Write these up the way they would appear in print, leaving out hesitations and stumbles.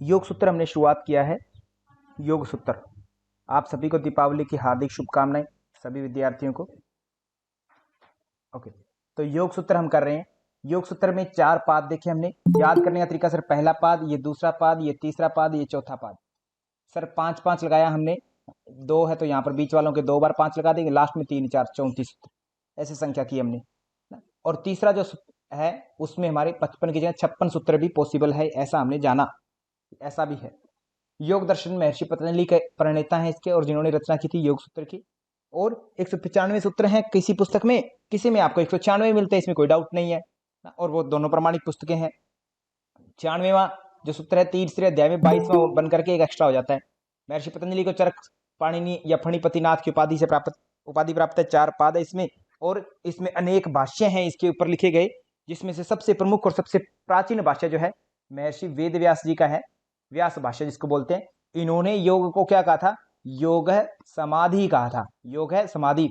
योग सूत्र हमने शुरुआत किया है। योग सूत्र, आप सभी को दीपावली की हार्दिक शुभकामनाएं, सभी विद्यार्थियों को। ओके, तो योग सूत्र हम कर रहे हैं। योग सूत्र में 4 पाद देखे हमने। याद करने का तरीका सर, पहला पाद, ये दूसरा पाद, ये तीसरा पाद, ये चौथा पाद। सर 5-5 लगाया हमने, 2 है तो यहाँ पर बीच वालों के 2 बार 5 लगा देंगे, लास्ट में 3 4 34 सूत्र ऐसे संख्या की हमने। और तीसरा जो है उसमें हमारे 55 की जगह 56 सूत्र भी पॉसिबल है, ऐसा हमने जाना। ऐसा भी है। योग दर्शन महर्षि पतंजलि के प्रणेता हैं इसके, और जिन्होंने रचना की थी योग सूत्र की। और 195 सूत्र हैं किसी पुस्तक में, किसी में आपको 196 मिलते हैं, इसमें कोई डाउट नहीं है। और वो दोनों प्रमाणिक पुस्तकें हैं। 96वां जो सूत्र है तीसरे अध्याय में 22वां बन करके एक एक्स्ट्रा हो जाता है। महर्षि पतंजलि को चरक पाणिनि या फणिपतिनाथ की उपाधि से उपाधि प्राप्त है। 4 पाद है इसमें, और इसमें अनेक भाष्य हैं इसके ऊपर लिखे गए, जिसमें से सबसे प्रमुख और सबसे प्राचीन भाष्य जो है महर्षि वेद व्यास जी का है, व्यास भाष्य जिसको बोलते हैं। इन्होंने योग को क्या कहा था? योग है समाधि कहा था। योग है समाधि,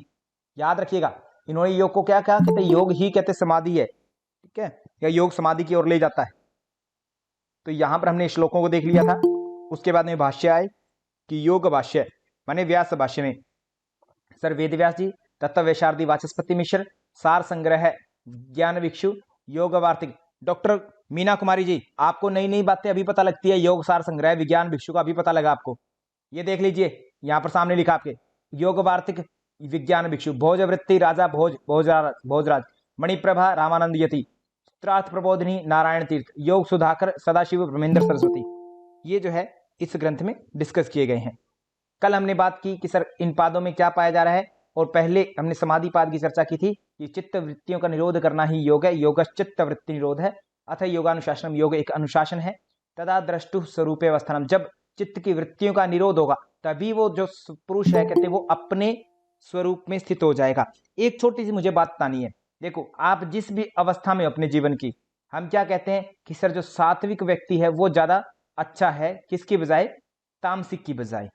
याद रखिएगा। इन्होंने योग को क्या कहा? कहते योग ही कहते समाधि है, ठीक है, या योग समाधि की ओर ले जाता है। तो यहां पर हमने श्लोकों को देख लिया था। उसके बाद में भाष्य आए कि योग भाष्य माने व्यास भाष्य में सर वेद व्यास जी, तत्व वैशारदी वाचस्पति मिश्र, सार संग्रह ज्ञान भिक्षु, योग वार्तिक डॉक्टर मीना कुमारी जी, आपको नई नई बातें अभी पता लगती है। योग सार संग्रह विज्ञान भिक्षु का अभी पता लगा आपको। ये देख लीजिए, यहां पर सामने लिखा आपके, योग वार्तिक विज्ञान भिक्षु, भोजवृत्ति राजा भोजराज, मणिप्रभा रामानंद यति, चित्रार्थ प्रबोधिनी नारायण तीर्थ, योग सुधाकर सदाशिव ब्रह्मेंद्र सरस्वती। ये जो है इस ग्रंथ में डिस्कस किए गए हैं। कल हमने बात की कि सर इन पादों में क्या पाया जा रहा है, और पहले हमने समाधि पाद की चर्चा की थी कि चित्त वृत्तियों का निरोध करना ही योग है। योग चित्त वृत्ति निरोध है, अथ योगानुशासनम, योग एक अनुशासन है। तदा द्रष्टु स्वरूपे अवस्थानम, जब चित्त की वृत्तियों का निरोध होगा तभी वो जो पुरुष है कहते वो अपने स्वरूप में स्थित हो जाएगा। एक छोटी सी मुझे बात बतानी है। देखो, आप जिस भी अवस्था में अपने जीवन की, हम क्या कहते हैं कि सर जो सात्विक व्यक्ति है वो ज्यादा अच्छा है किसकी बजाय? तामसिक की बजाय।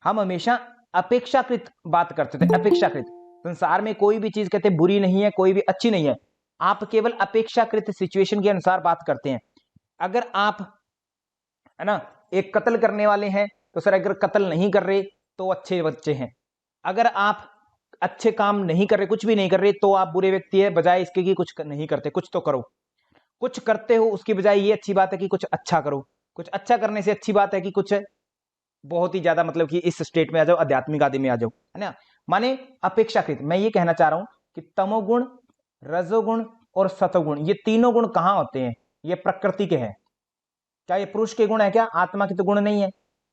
हम हमेशा अपेक्षाकृत बात करते थे, अपेक्षाकृत। संसार में कोई भी चीज कहते बुरी नहीं है, कोई भी अच्छी नहीं है, आप केवल अपेक्षाकृत सिचुएशन के अनुसार बात करते हैं। अगर आप है ना एक कत्ल करने वाले हैं तो सर अगर कत्ल नहीं कर रहे तो अच्छे बच्चे हैं। अगर आप अच्छे काम नहीं कर रहे, कुछ भी नहीं कर रहे, तो आप बुरे व्यक्ति है, बजाय इसके कि कुछ नहीं करते। कुछ तो करो, कुछ करते हो उसकी बजाय ये अच्छी बात है कि कुछ अच्छा करो। कुछ अच्छा करने से अच्छी बात है कि कुछ बहुत ही ज्यादा मतलब कि इस स्टेट में आ जाओ, आध्यात्मिक आदि में आ जाओ, है ना। माने अपेक्षाकृत मैं ये कहना चाह रहा हूं कि तमोगुण, रजोगुण और सतोगुण, ये तीनों गुण कहां होते हैं? ये प्रकृति के हैं। क्या ये पुरुष के गुण है? क्या आत्मा के तो गुण नहीं है।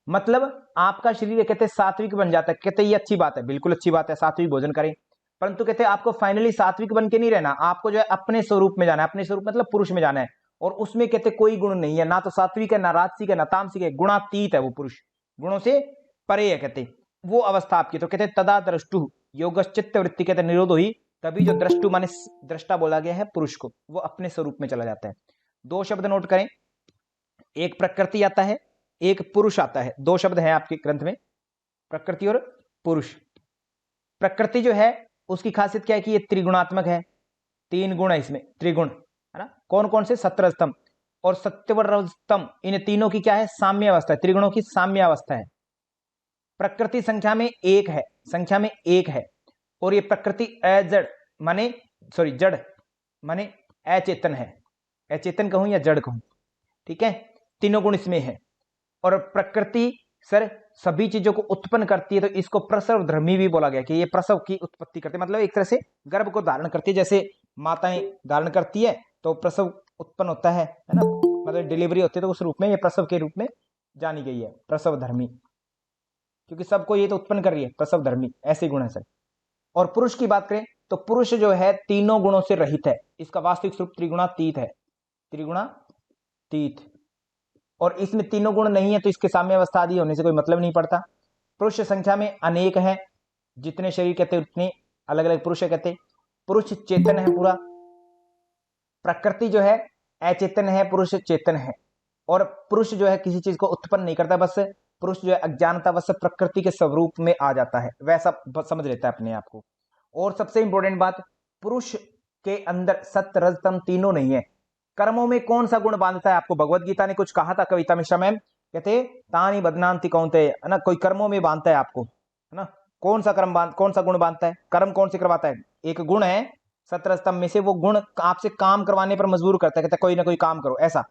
मतलब आपका शरीर कहते सात्विक बन जाता है, कहते ये अच्छी बात है, बिल्कुल अच्छी बात है, सात्विक भोजन करें। परंतु कहते आपको फाइनली सात्विक बन के नहीं रहना, आपको जो है अपने स्वरूप में जाना है, अपने स्वरूप मतलब पुरुष में जाना है। और उसमें कहते कोई गुण नहीं है, ना तो सात्विक है, ना राजसिक है, ना तामसिक है, गुणातीत है वो पुरुष, गुणों से परे है। कहते वो अवस्था आपकी, तो कहते तदा द्रष्टु योगश्चित्त वृत्ति, कहते निरोध हुई तभी जो द्रष्टु माने दृष्टा बोला गया है पुरुष को, वो अपने स्वरूप में चला जाता है। 2 शब्द नोट करें, एक प्रकृति आता है, एक पुरुष आता है। 2 शब्द हैं आपके ग्रंथ में, प्रकृति और पुरुष। प्रकृति जो है उसकी खासियत क्या है कि ये त्रिगुणात्मक है, 3 गुण है इसमें, त्रिगुण, है ना। कौन कौन से? सत्वरजतम और सत्यवरजतम, इन तीनों की क्या है? साम्य अवस्था है, त्रिगुणों की साम्य अवस्था है। प्रकृति संख्या में 1 है, संख्या में 1 है। और ये प्रकृति अजड़ माने जड़ माने अचेतन है। अचेतन कहूं या जड़ कहूं, ठीक है, तीनों गुण इसमें है। और प्रकृति सर सभी चीजों को उत्पन्न करती है, तो इसको प्रसव धर्मी भी बोला गया कि ये प्रसव की उत्पत्ति करती है, मतलब एक तरह से गर्भ को धारण करती है। जैसे माताएं धारण करती है तो प्रसव उत्पन्न होता है ना, मतलब डिलीवरी होती है, तो उस रूप में ये प्रसव के रूप में जानी गई है, प्रसव धर्मी, क्योंकि सबको ये तो उत्पन्न कर रही है, प्रसव धर्मी, ऐसे गुण है सर। और पुरुष की बात करें तो पुरुष जो है तीनों गुणों से रहित है, इसका वास्तविक स्वरूप त्रिगुणातीत है, त्रिगुणातीत। और इसमें तीनों गुण नहीं है तो इसके साम्य अवस्था आदि होने से कोई मतलब नहीं पड़ता। पुरुष संख्या में अनेक है, जितने शरीर कहते उतने अलग अलग पुरुष कहते। पुरुष चेतन है पूरा, प्रकृति जो है अचेतन है, पुरुष चेतन है। और पुरुष जो है किसी चीज को उत्पन्न नहीं करता, बस पुरुष जो है अज्ञानता बस प्रकृति के स्वरूप में आ जाता है, वैसा समझ लेता है अपने आप को। और सबसे इंपॉर्टेंट बात, पुरुष के अंदर सत्य रज तम तीनों नहीं है। कर्मों में कौन सा गुण बांधता है? आपको भगवत गीता ने कुछ कहा था, कविता मिश्रा मैम, कहते तानी बदनांति कौनते, है ना, कोई कर्मों में बांधता है आपको, है ना। कौन सा कौन सा गुण बांधता है, कर्म कौन से करवाता है? एक गुण है 17 स्तंभ में से, वो गुण आपसे काम करवाने पर मजबूर करता है, कहता है कोई ना कोई काम करो, ऐसा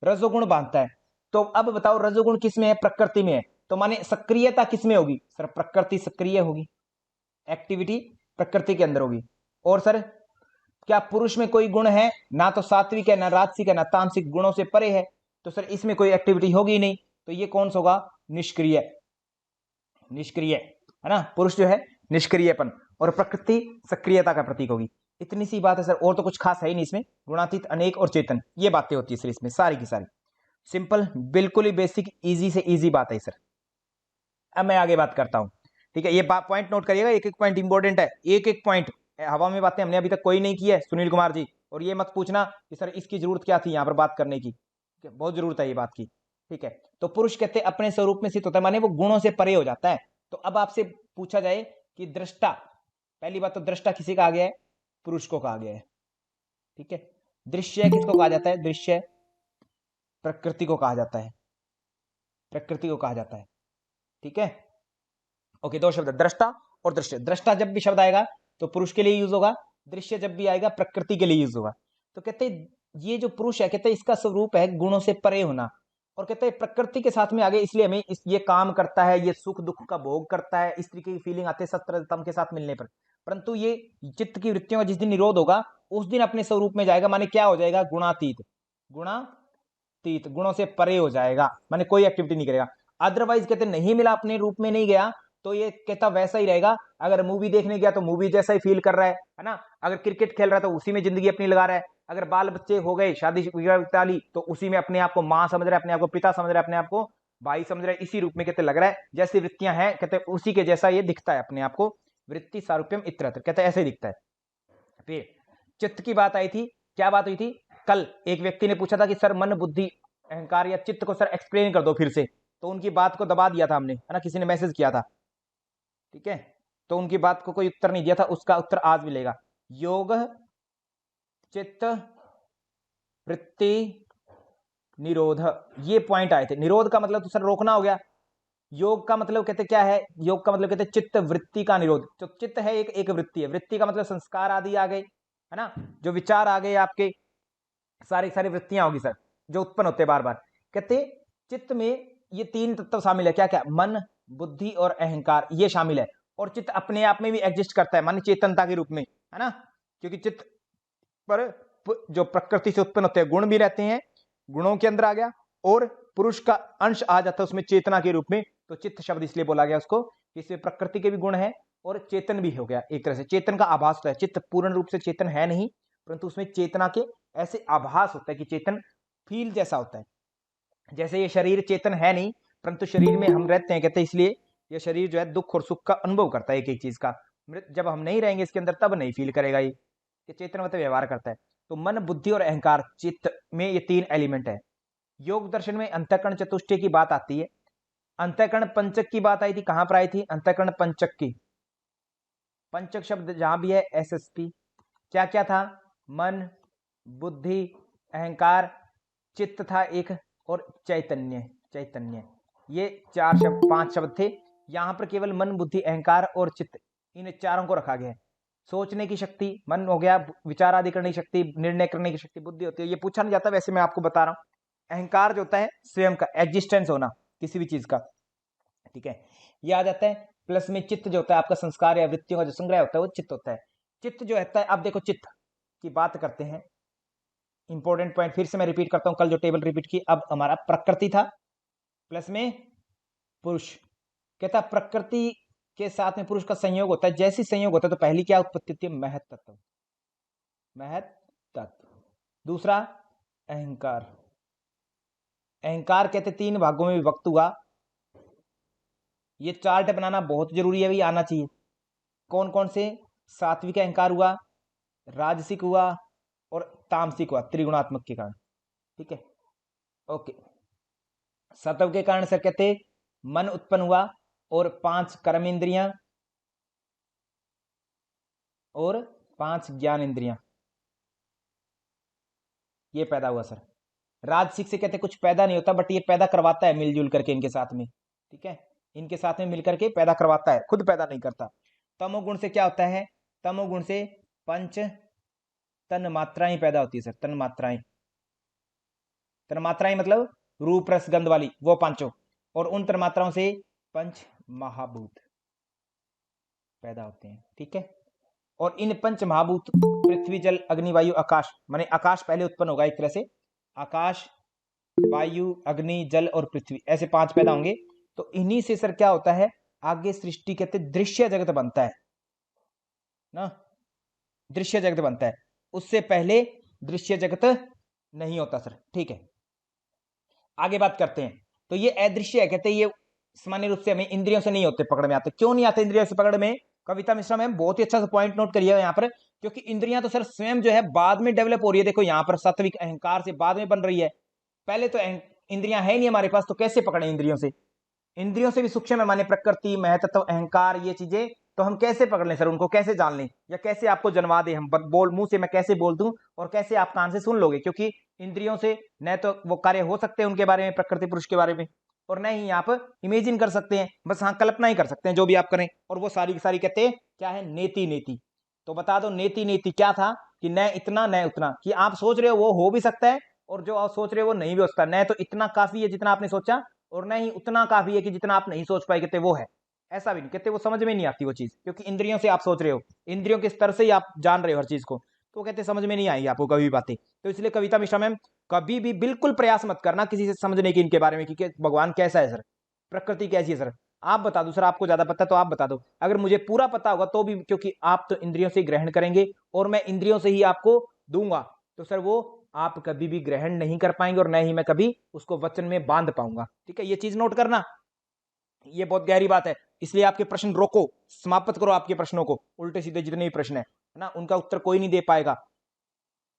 रजोगुण बांधता है। तो अब बताओ रजोगुण किस में है? प्रकृति में है। तो माने सक्रियता किस में होगी सर? प्रकृति सक्रिय होगी, एक्टिविटी प्रकृति के अंदर होगी। और सर क्या पुरुष में कोई गुण है? ना तो सात्विक है, ना राजसिक है, ना तामसिक, गुणों से परे है, तो सर इसमें कोई एक्टिविटी होगी ही नहीं। तो ये कौन सा होगा? निष्क्रिय, निष्क्रिय, है ना। पुरुष जो है निष्क्रियपन और प्रकृति सक्रियता का प्रतीक होगी। इतनी सी बात है सर, और तो कुछ खास है ही नहीं इसमें। गुणातीत, अनेक और चेतन, ये बातें होती है सर इसमें सारी की सारी। सिंपल, बिल्कुल ही बेसिक, इजी से इजी बात है सर। अब मैं आगे बात करता हूं, ठीक है। ये पॉइंट नोट करिएगा, एक एक पॉइंट इंपॉर्टेंट है, एक एक पॉइंट। हवा में बातें हमने अभी तक कोई नहीं की है सुनील कुमार जी, और ये मत पूछना कि सर इसकी जरूरत क्या थी यहाँ पर बात करने की, बहुत जरूरत है ये बात की, ठीक है। तो पुरुष कहते हैं अपने स्वरूप में स्थित होता है, माने वो गुणों से परे हो जाता है। तो अब आपसे पूछा जाए कि दृष्टा, पहली बात तो दृष्टा किसी का आ गया है? पुरुष को कहा गया है, ठीक है। दृश्य किसको कहा जाता है? दृश्य प्रकृति को कहा जाता है, प्रकृति को कहा जाता है, ठीक है। ओके, दो शब्द दृष्टा और दृश्य। दृष्टा जब भी शब्द आएगा तो पुरुष के लिए यूज होगा, दृश्य जब भी आएगा प्रकृति के लिए यूज होगा। तो कहते ये जो पुरुष है, कहते इसका स्वरूप है गुणों से परे होना, और कहते हैं प्रकृति के साथ में आगे, इसलिए हमें ये काम करता है, ये सुख दुख का भोग करता है, इस तरीके की फीलिंग आते है सत्रतम के साथ मिलने पर। परंतु ये चित्त की वृत्तियों का जिस दिन निरोध होगा उस दिन अपने स्वरूप में जाएगा, माने क्या हो जाएगा? गुणातीत, गुणातीत, गुणों से परे हो जाएगा, माने कोई एक्टिविटी नहीं करेगा। अदरवाइज कहते नहीं मिला, अपने रूप में नहीं गया, तो ये कहता वैसा ही रहेगा। अगर मूवी देखने गया तो मूवी जैसा ही फील कर रहा है ना। अगर क्रिकेट खेल रहा है तो उसी में जिंदगी अपनी लगा रहा है। अगर बाल बच्चे हो गए, शादी वाली, तो उसी में अपने आप को माँ समझ रहा है, अपने आप को पिता समझ रहा है, अपने आप को भाई समझ रहा है, इसी रूप में कहते लग रहा है। जैसी वृत्तियां हैं कहते उसी के जैसा ये दिखता है अपने आप को, वृत्ति सारूप्यम इत्रत्र, कहते ऐसे ही दिखता है। फिर चित्त की बात आई थी, क्या बात हुई थी? कल एक व्यक्ति ने पूछा था कि सर मन बुद्धि अहंकार या चित्त को सर एक्सप्लेन कर दो फिर से, तो उनकी बात को दबा दिया था हमने, है ना, किसी ने मैसेज किया था, ठीक है। तो उनकी बात को कोई उत्तर नहीं दिया था, उसका उत्तर आज मिलेगा। योग चित्त वृत्ति निरोध, ये पॉइंट आए थे। निरोध का मतलब तो सर रोकना हो गया। योग का मतलब कहते क्या है? योग का मतलब कहते चित्त वृत्ति का निरोध। जो चित्त है एक वृत्ति है, वृत्ति का मतलब संस्कार आदि आ गए, है ना, जो विचार आ गए आपके, सारी सारी वृत्तियां होगी सर जो उत्पन्न होते बार बार। कहते चित्त में ये तीन तत्व शामिल है, क्या क्या? मन बुद्धि और अहंकार, ये शामिल है। और चित्त अपने आप में भी एग्जिस्ट करता है, माने चेतनता के रूप में, है ना, क्योंकि चित्त पर जो प्रकृति से उत्पन्न होते हैं गुण भी रहते हैं, गुणों के अंदर आ गया, और पुरुष का अंश आ जाता है उसमें चेतना के रूप में। तो चित्त शब्द इसलिए बोला गया उसको, इसमें प्रकृति के भी गुण है और चेतन भी हो गया, एक तरह से चेतन का आभास होता है। चित्त पूर्ण रूप से चेतन है नहीं, परंतु उसमें चेतना के ऐसे आभास होता है कि चेतन फील जैसा होता है। जैसे ये शरीर चेतन है नहीं, परंतु शरीर में हम रहते हैं, कहते हैं इसलिए ये शरीर जो है दुख और सुख का अनुभव करता है, एक एक चीज का। जब हम नहीं रहेंगे इसके अंदर तब नहीं फील करेगा ये चेतन मतलब व्यवहार करता है। तो मन बुद्धि और अहंकार, चित्त में ये तीन एलिमेंट है। योग दर्शन में अंतःकरण चतुष्टय की बात आती है, अंतःकरण पंचक की बात आई थी, कहां पर आई थी? अंतःकरण पंचक की। पंचक शब्द जहां भी है एसएसपी, क्या क्या था? मन बुद्धि अहंकार चित्त था एक, और चैतन्य, चैतन्य, ये चार शब्द, पांच शब्द थे। यहां पर केवल मन बुद्धि अहंकार और चित्त, इन चारों को रखा गया है। सोचने की शक्ति मन हो गया, विचार आदि करने की शक्ति, निर्णय करने की शक्ति बुद्धि होती है। ये पूछा नहीं जाता, वैसे मैं आपको बता रहा हूं। अहंकार जो होता है स्वयं का एग्जिस्टेंस होना किसी भी चीज का, ठीक है, ये आ जाता है। प्लस में चित्त जो होता है आपका संस्कार या वृत्तियों का जो संग्रह होता है वो चित्त होता है। चित्त जो होता है, अब देखो चित्त की बात करते हैं, इंपॉर्टेंट पॉइंट फिर से मैं रिपीट करता हूं, कल जो टेबल रिपीट की। अब हमारा प्रकृति था प्लस में पुरुष, कहता प्रकृति के साथ में पुरुष का संयोग होता है। जैसी संयोग होता है तो पहली क्या उत्पत्ति होती है? महत तत्व, महत तत्व। दूसरा अहंकार, अहंकार कहते तीन भागों में विभक्त हुआ। ये चार्ट बनाना बहुत जरूरी है, भी आना चाहिए। कौन कौन से? सात्विक अहंकार हुआ, राजसिक हुआ और तामसिक हुआ, त्रिगुणात्मक के कारण, ठीक है। ओके, सत्व के कारण सर कहते मन उत्पन्न हुआ, और 5 कर्म इंद्रियां और 5 ज्ञान इंद्रियां, ये पैदा हुआ सर। राजसिक से कहते कुछ पैदा नहीं होता, बट ये पैदा करवाता है मिलजुल करके इनके साथ में, ठीक है, इनके साथ में मिलकर के पैदा करवाता है, खुद पैदा नहीं करता। तमोगुण से क्या होता है, तमोगुण से पंच तन मात्राएं पैदा होती है सर, तन मात्राएं, तन मात्राएं मतलब रूप रस गंध वाली वो पांचों, और उन तन मात्राओं से पंच महाभूत पैदा होते हैं, ठीक है। और इन पंच महाभूत पृथ्वी जल अग्नि वायु आकाश, माने आकाश पहले उत्पन्न होगा एक तरह से, आकाश वायु अग्नि जल और पृथ्वी, ऐसे 5 पैदा होंगे। तो इन्हीं से सर क्या होता है, आगे सृष्टि कहते दृश्य जगत बनता है ना, दृश्य जगत बनता है, उससे पहले दृश्य जगत नहीं होता सर, ठीक है। आगे बात करते हैं। तो ये अदृश्य है, कहते हैं ये सामान्य रूप से हमें इंद्रियों से नहीं होते पकड़ में आते। क्यों नहीं आते इंद्रियों से पकड़ में, कविता मिश्रा मैम बहुत ही अच्छा सा पॉइंट नोट करिए यहाँ पर, क्योंकि इंद्रियां तो सर स्वयं जो है बाद में डेवलप हो रही है। देखो यहाँ पर सात्विक अहंकार से बाद में बन रही है, पहले तो इंद्रियां है नहीं हमारे पास, तो कैसे पकड़े इंद्रियों से, इंद्रियों से भी सूक्ष्म है, माने प्रकृति महतत्व अहंकार ये चीजें, तो हम कैसे पकड़ लें सर, उनको कैसे जान लें, या कैसे आपको जनवा दे, हम बोल मुंह से मैं कैसे बोल दूं और कैसे आप कान से सुन लोगे, क्योंकि इंद्रियों से न तो वो कार्य हो सकते हैं उनके बारे में, प्रकृति पुरुष के बारे में, और न ही आप इमेजिन कर सकते हैं, बस हाँ कल्पना ही कर सकते हैं जो भी आप करें, और वो सारी की सारी कहते हैं क्या है, नेति नेति। तो बता दो नेति नेति क्या था, कि न इतना न उतना, कि आप सोच रहे हो वो हो भी सकता है, और जो आप सोच रहे हो वो नहीं भी हो सकता, न तो इतना काफी है जितना आपने सोचा, और न ही उतना काफी है कि जितना आप नहीं सोच पाए, कहते वो है, ऐसा भी नहीं, कहते वो समझ में नहीं आती वो चीज, क्योंकि इंद्रियों से आप सोच रहे हो, इंद्रियों के स्तर से ही आप जान रहे हो हर चीज को, तो कहते समझ में नहीं आएगी आपको कभी बातें। तो इसलिए कविता मिश्रा मैम कभी भी बिल्कुल प्रयास मत करना किसी से समझने की इनके बारे में, कि भगवान कैसा है सर, प्रकृति कैसी है सर, आप बता दो सर, आपको ज्यादा पता है तो आप बता दो, अगर मुझे पूरा पता होगा तो भी, क्योंकि आप तो इंद्रियों से ग्रहण करेंगे और मैं इंद्रियों से ही आपको दूंगा, तो सर वो आप कभी भी ग्रहण नहीं कर पाएंगे, और न ही मैं कभी उसको वचन में बांध पाऊंगा, ठीक है, ये चीज नोट करना, ये बहुत गहरी बात है। इसलिए आपके प्रश्न रोको, समाप्त करो आपके प्रश्नों को, उल्टे सीधे जितने भी प्रश्न है ना, उनका उत्तर कोई नहीं दे पाएगा,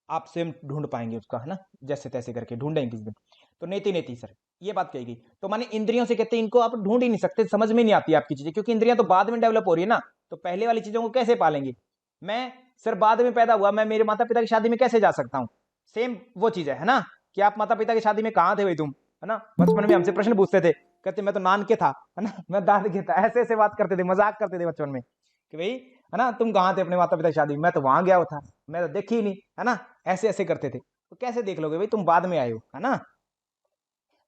आप स्वयं ढूंढ पाएंगे उसका, है ना, जैसे तैसे करके ढूंढेंगे किसी दिन। तो नेति नेति सर ये बात कही गई, तो माने इंद्रियों से कहते हैं इनको आप ढूंढ ही नहीं सकते, समझ में नहीं आती आपकी चीजें, क्योंकि इंद्रियां तो बाद में डेवलप हो रही है ना, तो पहले वाली चीजों को कैसे पालेंगे। मैं सर बाद में पैदा हुआ, मैं मेरे माता पिता की शादी में कैसे जा सकता हूँ, सेम वो चीज है ना, कि आप माता पिता की शादी में कहाँ थे भाई तुम, है ना, बचपन में हमसे प्रश्न पूछते थे, कहते मैं तो नान के था, है ना, मैं दाद के था, ऐसे ऐसे बात करते थे, मजाक करते थे बचपन में, कि भाई है ना तुम कहाँ थे अपने माता पिता की शादी में, मैं तो वहां गया था, मैं तो देखी ही नहीं, है ना, ऐसे ऐसे करते थे, तो कैसे देख लोगे भाई, तुम बाद में आए हो, है ना।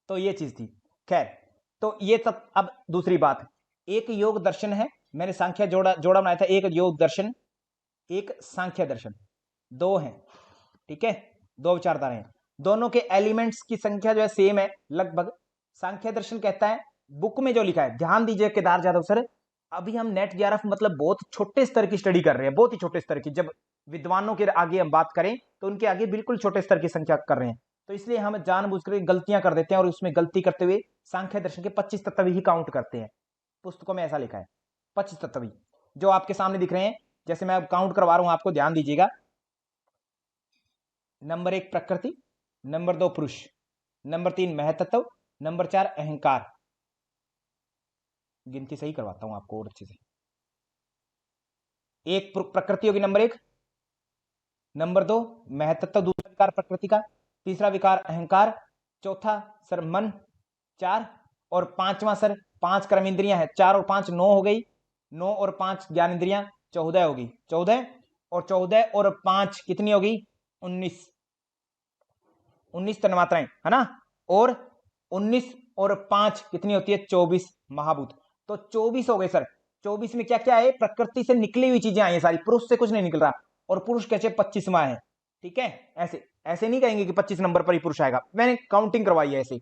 तो ये चीज थी, खैर, तो ये सब। अब दूसरी बात, एक योग दर्शन है, मैंने सांख्य जोड़ा जोड़ा बनाया था, एक योग दर्शन एक सांख्य दर्शन, दो हैं, ठीक है, दो विचारधाराएं हैं, दोनों के एलिमेंट्स की संख्या जो है सेम है लगभग। सांख्य दर्शन कहता है, बुक में जो लिखा है, ध्यान दीजिए केदार जाधव सर, अभी हम नेट 11 मतलब बहुत छोटे स्तर की स्टडी कर रहे हैं, बहुत ही छोटे स्तर की, जब विद्वानों के आगे हम बात करें तो उनके आगे बिल्कुल छोटे स्तर की संख्या कर रहे हैं, तो इसलिए हम जानबूझकर गलतियां कर देते हैं, और उसमें गलती करते हुए सांख्य दर्शन के 25 तत्व ही काउंट करते हैं, पुस्तकों में ऐसा लिखा है 25 तत्व ही, जो आपके सामने दिख रहे हैं, जैसे मैं अब काउंट करवा रहा हूं आपको, ध्यान दीजिएगा। नंबर 1 प्रकृति, नंबर 2 पुरुष, नंबर 3 महतत्व, नंबर 4 अहंकार। गिनती सही करवाता हूं आपको और अच्छे से, एक प्रकृति होगी नंबर 1, नंबर 2 महतत्व दूसरा विकार प्रकृति का, तीसरा विकार अहंकार, चौथा सर मन, 4, और पांचवा सर 5 कर्म इंद्रियां हैं, 4 और 5 9 हो गई, 9 और 5 ज्ञान इंद्रियां 14 होगी, 14, और 14 और 5 कितनी होगी 19, 19 तन्मात्राएं, है ना, और 19 और 5 कितनी होती है 24 महाभूत, तो 24 हो गए सर। 24 में क्या क्या है, प्रकृति से निकली हुई चीजें आई है सारी, पुरुष से कुछ नहीं निकल रहा, और पुरुष कैसे 25वां है, ठीक है, ऐसे ऐसे नहीं कहेंगे कि 25 नंबर पर ही पुरुष आएगा, मैंने काउंटिंग करवाई है ऐसे।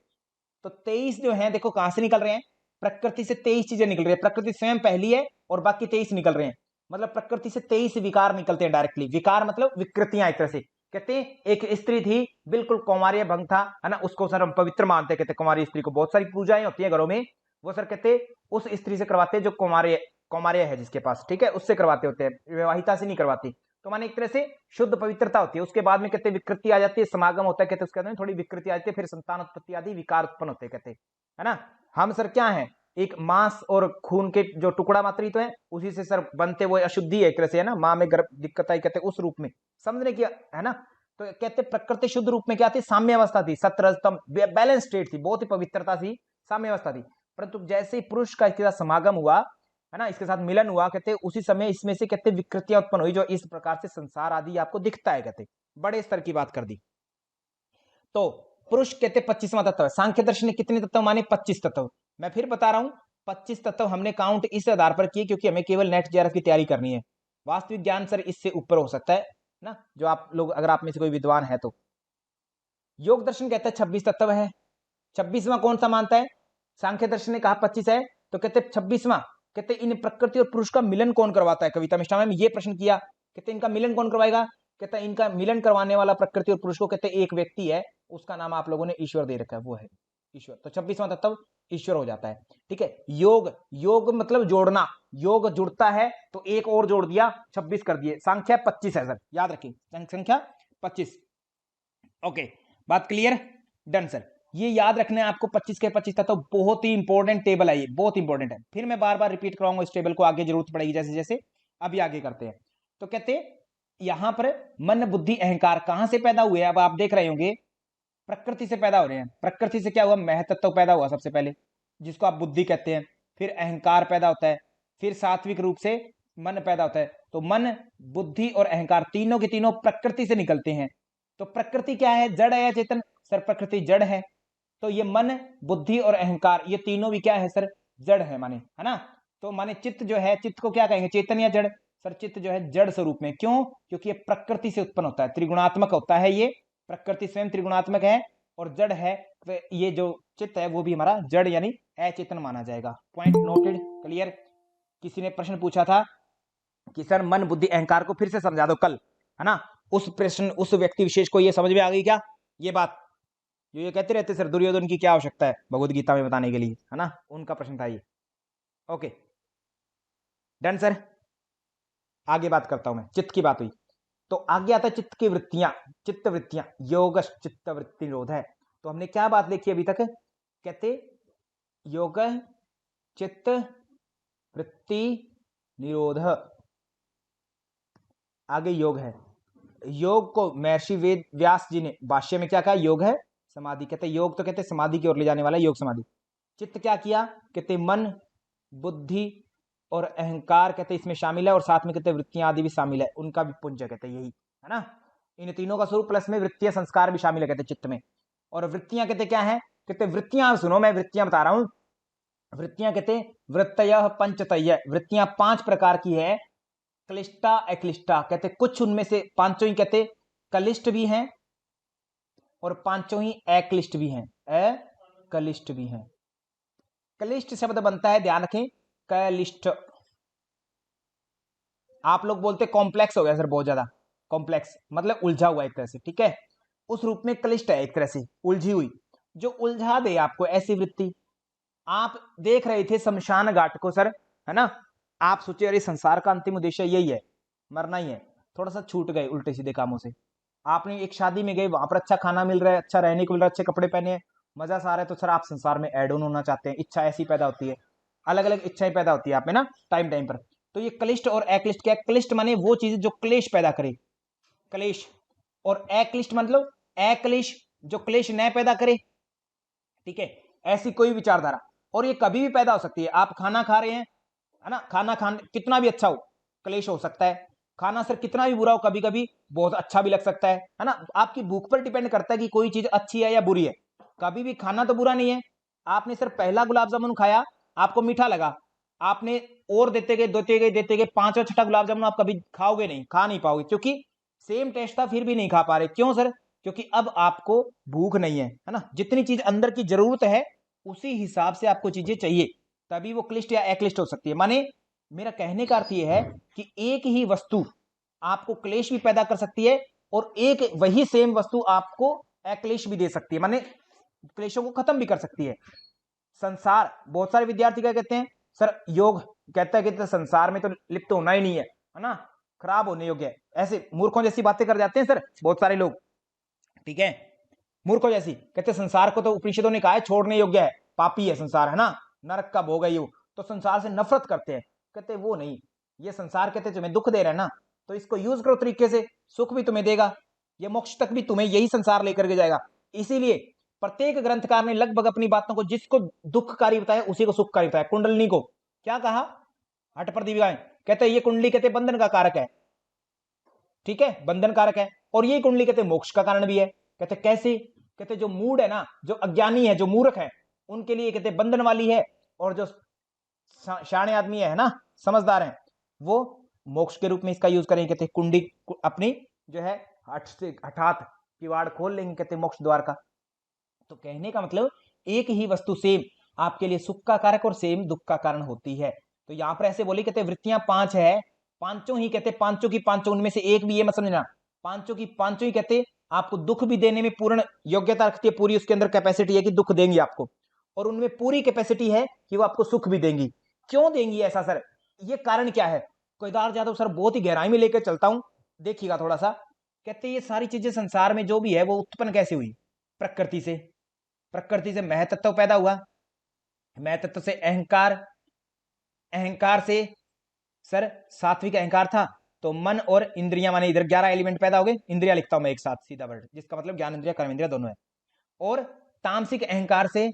तो 23 जो है देखो कहां से निकल रहे हैं, प्रकृति से 23 चीजें निकल रही है, प्रकृति स्वयं पहली है और बाकी 23 निकल रहे हैं, मतलब प्रकृति से 23 विकार निकलते हैं डायरेक्टली, विकार मतलब विकृतियां एक तरह से, कहते हैं एक स्त्री थी बिल्कुल कौमार्य भंग था, है ना, उसको सर हम पवित्र मानते, कहते कुमारी स्त्री को बहुत सारी पूजाएं होती है घरों में, वो सर कहते उस स्त्री से करवाते हैं जो कौमार्य कौमार्य है जिसके पास, ठीक है, उससे करवाते होते हैं, विवाहिता से नहीं करवाती, तो माने एक तरह से शुद्ध पवित्रता होती है, उसके बाद में कहते विकृति आ जाती है, समागम होता है, कहते उसके बाद में थोड़ी विकृति आ जाती है, फिर संतान उत्पत्ति आदि विकार उत्पन्न होते हैं, कहते है ना। हम सर क्या है, एक मांस और खून के जो टुकड़ा मात्र ही तो है, उसी से सर बनते वो अशुद्धि है एक तरह से, है ना, माँ में गर्भ दिक्कत आई कहते उस रूप में समझने की, है ना। तो कहते प्रकृति शुद्ध रूप में क्या थी, साम्य अवस्था थी, सत्रजतम बैलेंस स्टेट थी, बहुत ही पवित्रता थी, साम्य अवस्था थी। परंतु जैसे ही पुरुष का इसके साथ समागम हुआ है ना, इसके साथ मिलन हुआ, कहते उसी समय इसमें से कहते विकृतियां उत्पन्न हुई, जो इस प्रकार से संसार आदि आपको दिखता है, कहते बड़े स्तर की बात कर दी। तो पुरुष कहते 25वां तत्व है। सांख्य दर्शन ने कितने तत्व माने, 25 तत्व। मैं फिर बता रहा हूं 25 तत्व हमने काउंट इस आधार पर किए क्योंकि हमें केवल नेट जेआरएफ की तैयारी करनी है। वास्तविक ज्ञान सर इससे ऊपर हो सकता है ना, जो आप लोग अगर आप में से कोई विद्वान है तो। योग दर्शन कहता है 26 तत्व है। 26वां कौन सा मानता है, सांख्य दर्शन ने कहा 25 है, तो कहते 26वां, कहते इन प्रकृति और पुरुष का मिलन कौन करवाता है। कविता मिश्रा में ये प्रश्न किया, कहते इनका मिलन कौन करवाएगा, कहते इनका मिलन करवाने वाला प्रकृति और पुरुष को कहते एक व्यक्ति है, उसका नाम आप लोगों ने ईश्वर दे रखा है, वो है ईश्वर। तो 26वां तत्व ईश्वर हो जाता है। ठीक है, योग, योग मतलब जोड़ना, योग जुड़ता है तो एक और जोड़ दिया, 26 कर दिए। संख्या 25 है सर, याद रखिए संख्या 25। ओके, बात क्लियर, डन सर। ये याद रखना है आपको, 25 के 25 तत्व, बहुत ही इंपॉर्टेंट टेबल है, ये बहुत इंपॉर्टेंट है। फिर मैं बार बार रिपीट कराऊंगा इस टेबल को, आगे जरूरत पड़ेगी जैसे जैसे। अभी आगे करते हैं। तो कहते यहां पर मन बुद्धि अहंकार कहां से पैदा हुए, अब आप देख रहे होंगे प्रकृति से पैदा हो रहे हैं। प्रकृति से क्या हुआ, महतत्व पैदा हुआ सबसे पहले, जिसको आप बुद्धि कहते हैं। फिर अहंकार पैदा होता है, फिर सात्विक रूप से मन पैदा होता है। तो मन, बुद्धि और अहंकार तीनों के तीनों प्रकृति से निकलते हैं। तो प्रकृति क्या है, जड़ है या चेतन, सर प्रकृति जड़ है। तो ये मन, बुद्धि और अहंकार ये तीनों भी क्या है सर, जड़ है माने, है ना। तो माने चित्त जो है, चित्त को क्या कहेंगे, चेतन या जड़, सर चित्त जो है जड़ स्वरूप में। क्यों, क्योंकि ये प्रकृति से उत्पन्न होता है, त्रिगुणात्मक होता है, ये प्रकृति स्वयं त्रिगुणात्मक है और जड़ है। तो ये जो चित्त है वो भी हमारा जड़ यानी अचेतन माना जाएगा। Point noted, clear. किसी ने प्रश्न पूछा था कि सर मन बुद्धि अहंकार को फिर से समझा दो कल, है ना। उस प्रश्न, उस व्यक्ति विशेष को ये समझ में आ गई क्या ये बात, जो ये कहते रहते सर दुर्योधन की क्या आवश्यकता है भगवत गीता में बताने के लिए, है ना, उनका प्रश्न था ये। Okay done sir. आगे बात करता हूं मैं, चित्त की बात हुई तो आगे आता है चित्त की वृत्तियां, चित्त वृत्तियां, योग चित्त वृत्ति निरोध है। तो हमने क्या बात देखी अभी तक, कहते योग चित्त वृत्ति निरोध, आगे योग है। योग को महर्षि वेद व्यास जी ने भाष्य में क्या कहा, योग है समाधि। कहते योग तो कहते समाधि की ओर ले जाने वाला योग समाधि। चित्त क्या किया, कहते मन बुद्धि और अहंकार कहते इसमें शामिल है, और साथ में कहते वृत्तियां आदि भी शामिल है, उनका भी पुंज कहते यही, है ना। इन तीनों का स्वरूप प्लस में वृत्तीय संस्कार भी शामिल है कहते चित्त में। और वृत्तियां कहते क्या है, कहते वृत्तियां, सुनो मैं वृत्तियां बता रहा हूं। वृत्तियां कहते वृत्तयः पंचतयः, वृत्तियां 5 प्रकार की है, क्लिष्टा अक्लिष्टा। कहते कुछ उनमें से पांचों ही कहते कलिष्ट भी हैं और पांचों ही अक्लिष्ट भी हैं, अक्लिष्ट भी हैं। क्लिष्ट शब्द बनता है, ध्यान रखें, क्लिष्ट। आप लोग बोलते कॉम्प्लेक्स हो गया सर, बहुत ज्यादा कॉम्प्लेक्स मतलब उलझा हुआ एक तरह से, ठीक है। उस रूप में क्लिष्ट है, एक तरह से उलझी हुई, जो उलझा दे आपको, ऐसी वृत्ति। आप देख रहे थे शमशान घाट को सर, है ना, आप सोचे अरे संसार का अंतिम उद्देश्य यही है, मरना ही है, थोड़ा सा छूट गए उल्टे सीधे कामों से। आपने एक शादी में गए, वहां पर अच्छा खाना मिल रहा है, अच्छा रहने को मिल रहा है, अच्छे कपड़े पहने हैं, मजा सा आ रहा है, तो सर आप संसार में एड ऑन होना चाहते हैं, इच्छा ऐसी पैदा होती है, अलग अलग इच्छाएं पैदा होती है आप में ना, टाइम टाइम पर। तो ये क्लिष्ट और अक्लिष्ट क्या है, क्लिष्ट माने वो चीज जो क्लेश पैदा करे, क्लेश, और अक्लिष्ट मतलब अक्लेश, जो क्लेश न पैदा करे, ठीक है, ऐसी कोई विचारधारा। और ये कभी भी पैदा हो सकती है, आप खाना खा रहे हैं, है ना, खाना कितना भी अच्छा हो क्लेश हो सकता है, खाना सर कितना भी बुरा हो कभी कभी बहुत अच्छा भी लग सकता है ना। आपकी भूख पर डिपेंड करता है कि कोई चीज अच्छी है या बुरी है। कभी भी खाना तो बुरा नहीं है, आपने सर पहला गुलाब जामुन खाया, आपको मीठा लगा, आपने और देते गए देते गए देते गए 5वां 6ठा गुलाब जामुन आप कभी खाओगे नहीं, खा नहीं पाओगे, क्योंकि सेम टेस्ट था फिर भी नहीं खा पा रहे। क्यों सर, क्योंकि अब आपको भूख नहीं है ना। जितनी चीज अंदर की जरूरत है उसी हिसाब से आपको चीजें चाहिए, तभी वो क्लिष्ट या अक्लिष्ट हो सकती है। माने मेरा कहने का अर्थ यह है कि एक ही वस्तु आपको क्लेश भी पैदा कर सकती है और एक वही सेम वस्तु आपको अक्लेश भी दे सकती है, माने क्लेशों को खत्म भी कर सकती है। संसार, बहुत सारे विद्यार्थी क्या कहते हैं सर, योग कहता है कि तो संसार में तो लिप्त होना ही नहीं है ना, खराब होने योग्य है, ऐसे मूर्खों जैसी बातें कर जाते हैं सर बहुत सारे लोग, ठीक है, मूर्खों जैसी। कहते संसार को तो उपनिषदों ने कहा है छोड़ने योग्य है, पापी है संसार, है ना, नरक का भोग है ये, तो संसार से नफरत करते हैं। कहते वो नहीं, ये संसार कहते तुम्हें दुख दे रहा है ना, तो इसको यूज करो तरीके से, सुख भी तुम्हें देगा, ये मोक्ष तक भी तुम्हें यही संसार लेकर के जाएगा। इसीलिए प्रत्येक ग्रंथकार ने लगभग अपनी बातों को, जिसको दुखकारी बताया उसी को सुखकारी बताया। कुंडलिनी को क्या कहा, हठ पर दीपिकाएं, कहते ये कुंडली कहते बंधन का कारक है, ठीक है, बंधन कारक है। और ये कुंडली कहते मोक्ष का कारण भी है। कहते कैसे, कहते जो मूड है ना, जो अज्ञानी है, जो मूर्ख है, उनके लिए कहते बंधन वाली है, और जो शाणे आदमी है ना, समझदार है, वो मोक्ष के रूप में इसका यूज करेंगे। कहते कुंडी अपनी जो है हठ से हठात किवाड़ खोल लेंगे, कहते मोक्ष द्वार का। तो कहने का मतलब एक ही वस्तु सेम आपके लिए सुख का कारक और सेम दुख का कारण होती है। तो यहां पर ऐसे बोली, कहते वृत्तियां 5 है, पांचों ही कहते पांचों की पांचों, उनमें से एक भी ये मत समझना, पांचों की पांचों ही कहते आपको दुख भी देने में पूर्ण योग्यता रखती है, पूरी उसके अंदर कैपेसिटी है कि दुख देंगी आपको, और उनमें पूरी कैपेसिटी है कि वो आपको सुख भी देंगी। क्यों देंगी ऐसा सर, ये कारण क्या है? केदार जादव सर बहुत ही गहराई में लेकर चलता हूं, देखिएगा थोड़ा सा। कहते ये सारी चीजें संसार में जो भी है वो उत्पन्न कैसे हुई? प्रकृति से। प्रकृति से महतत्व पैदा हुआ, महतत्व से अहंकार, अहंकार से सर सात्विक अहंकार था, तो मन और इंद्रियां, माने इधर 11 एलिमेंट पैदा हो गए। इंद्रिया लिखता हूं मैं एक साथ सीधा वर्ड, जिसका मतलब ज्ञान इंद्रिया कर्म इंद्रिया दोनों है। और तामसिक अहंकार से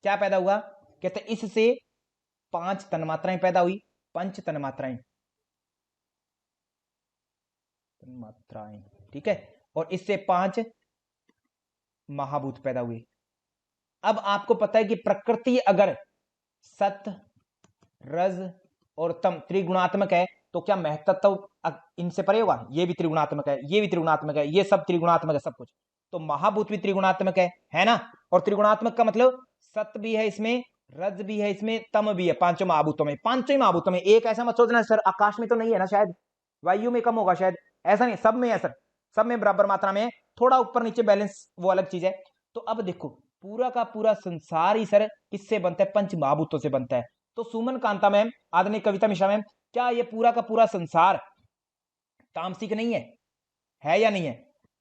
क्या पैदा हुआ? कहते इससे 5 तन्मात्राएं पैदा हुई, पंच तन्मात्राएं, तन्मात्राएं, ठीक है। और इससे 5 महाभूत पैदा हुए। अब आपको पता है कि प्रकृति अगर सत, रज और तम त्रिगुणात्मक है, तो क्या महतत्व इनसे परे होगा? ये भी त्रिगुणात्मक है, ये भी त्रिगुणात्मक है, ये सब त्रिगुणात्मक है, सब कुछ। तो महाभूत भी त्रिगुणात्मक है ना। और त्रिगुणात्मक का मतलब सत भी है इसमें, रज भी है इसमें, तम भी है, पांचों महाभूतों में। पांचों महाभूतों में एक ऐसा मत सोचना सर आकाश में तो नहीं है ना, शायद वायु में कम होगा शायद, ऐसा नहीं, सब में है सर, सब में बराबर मात्रा में है, थोड़ा ऊपर नीचे बैलेंस वो अलग चीज है। तो अब देखो पूरा का पूरा संसार ही सर किससे बनता है? पंच महाभूतों से बनता है। तो सुमन कांता मैम, आधुनिक कविता मिश्रा मैम, क्या ये पूरा का पूरा संसार तामसिक नहीं है या नहीं है?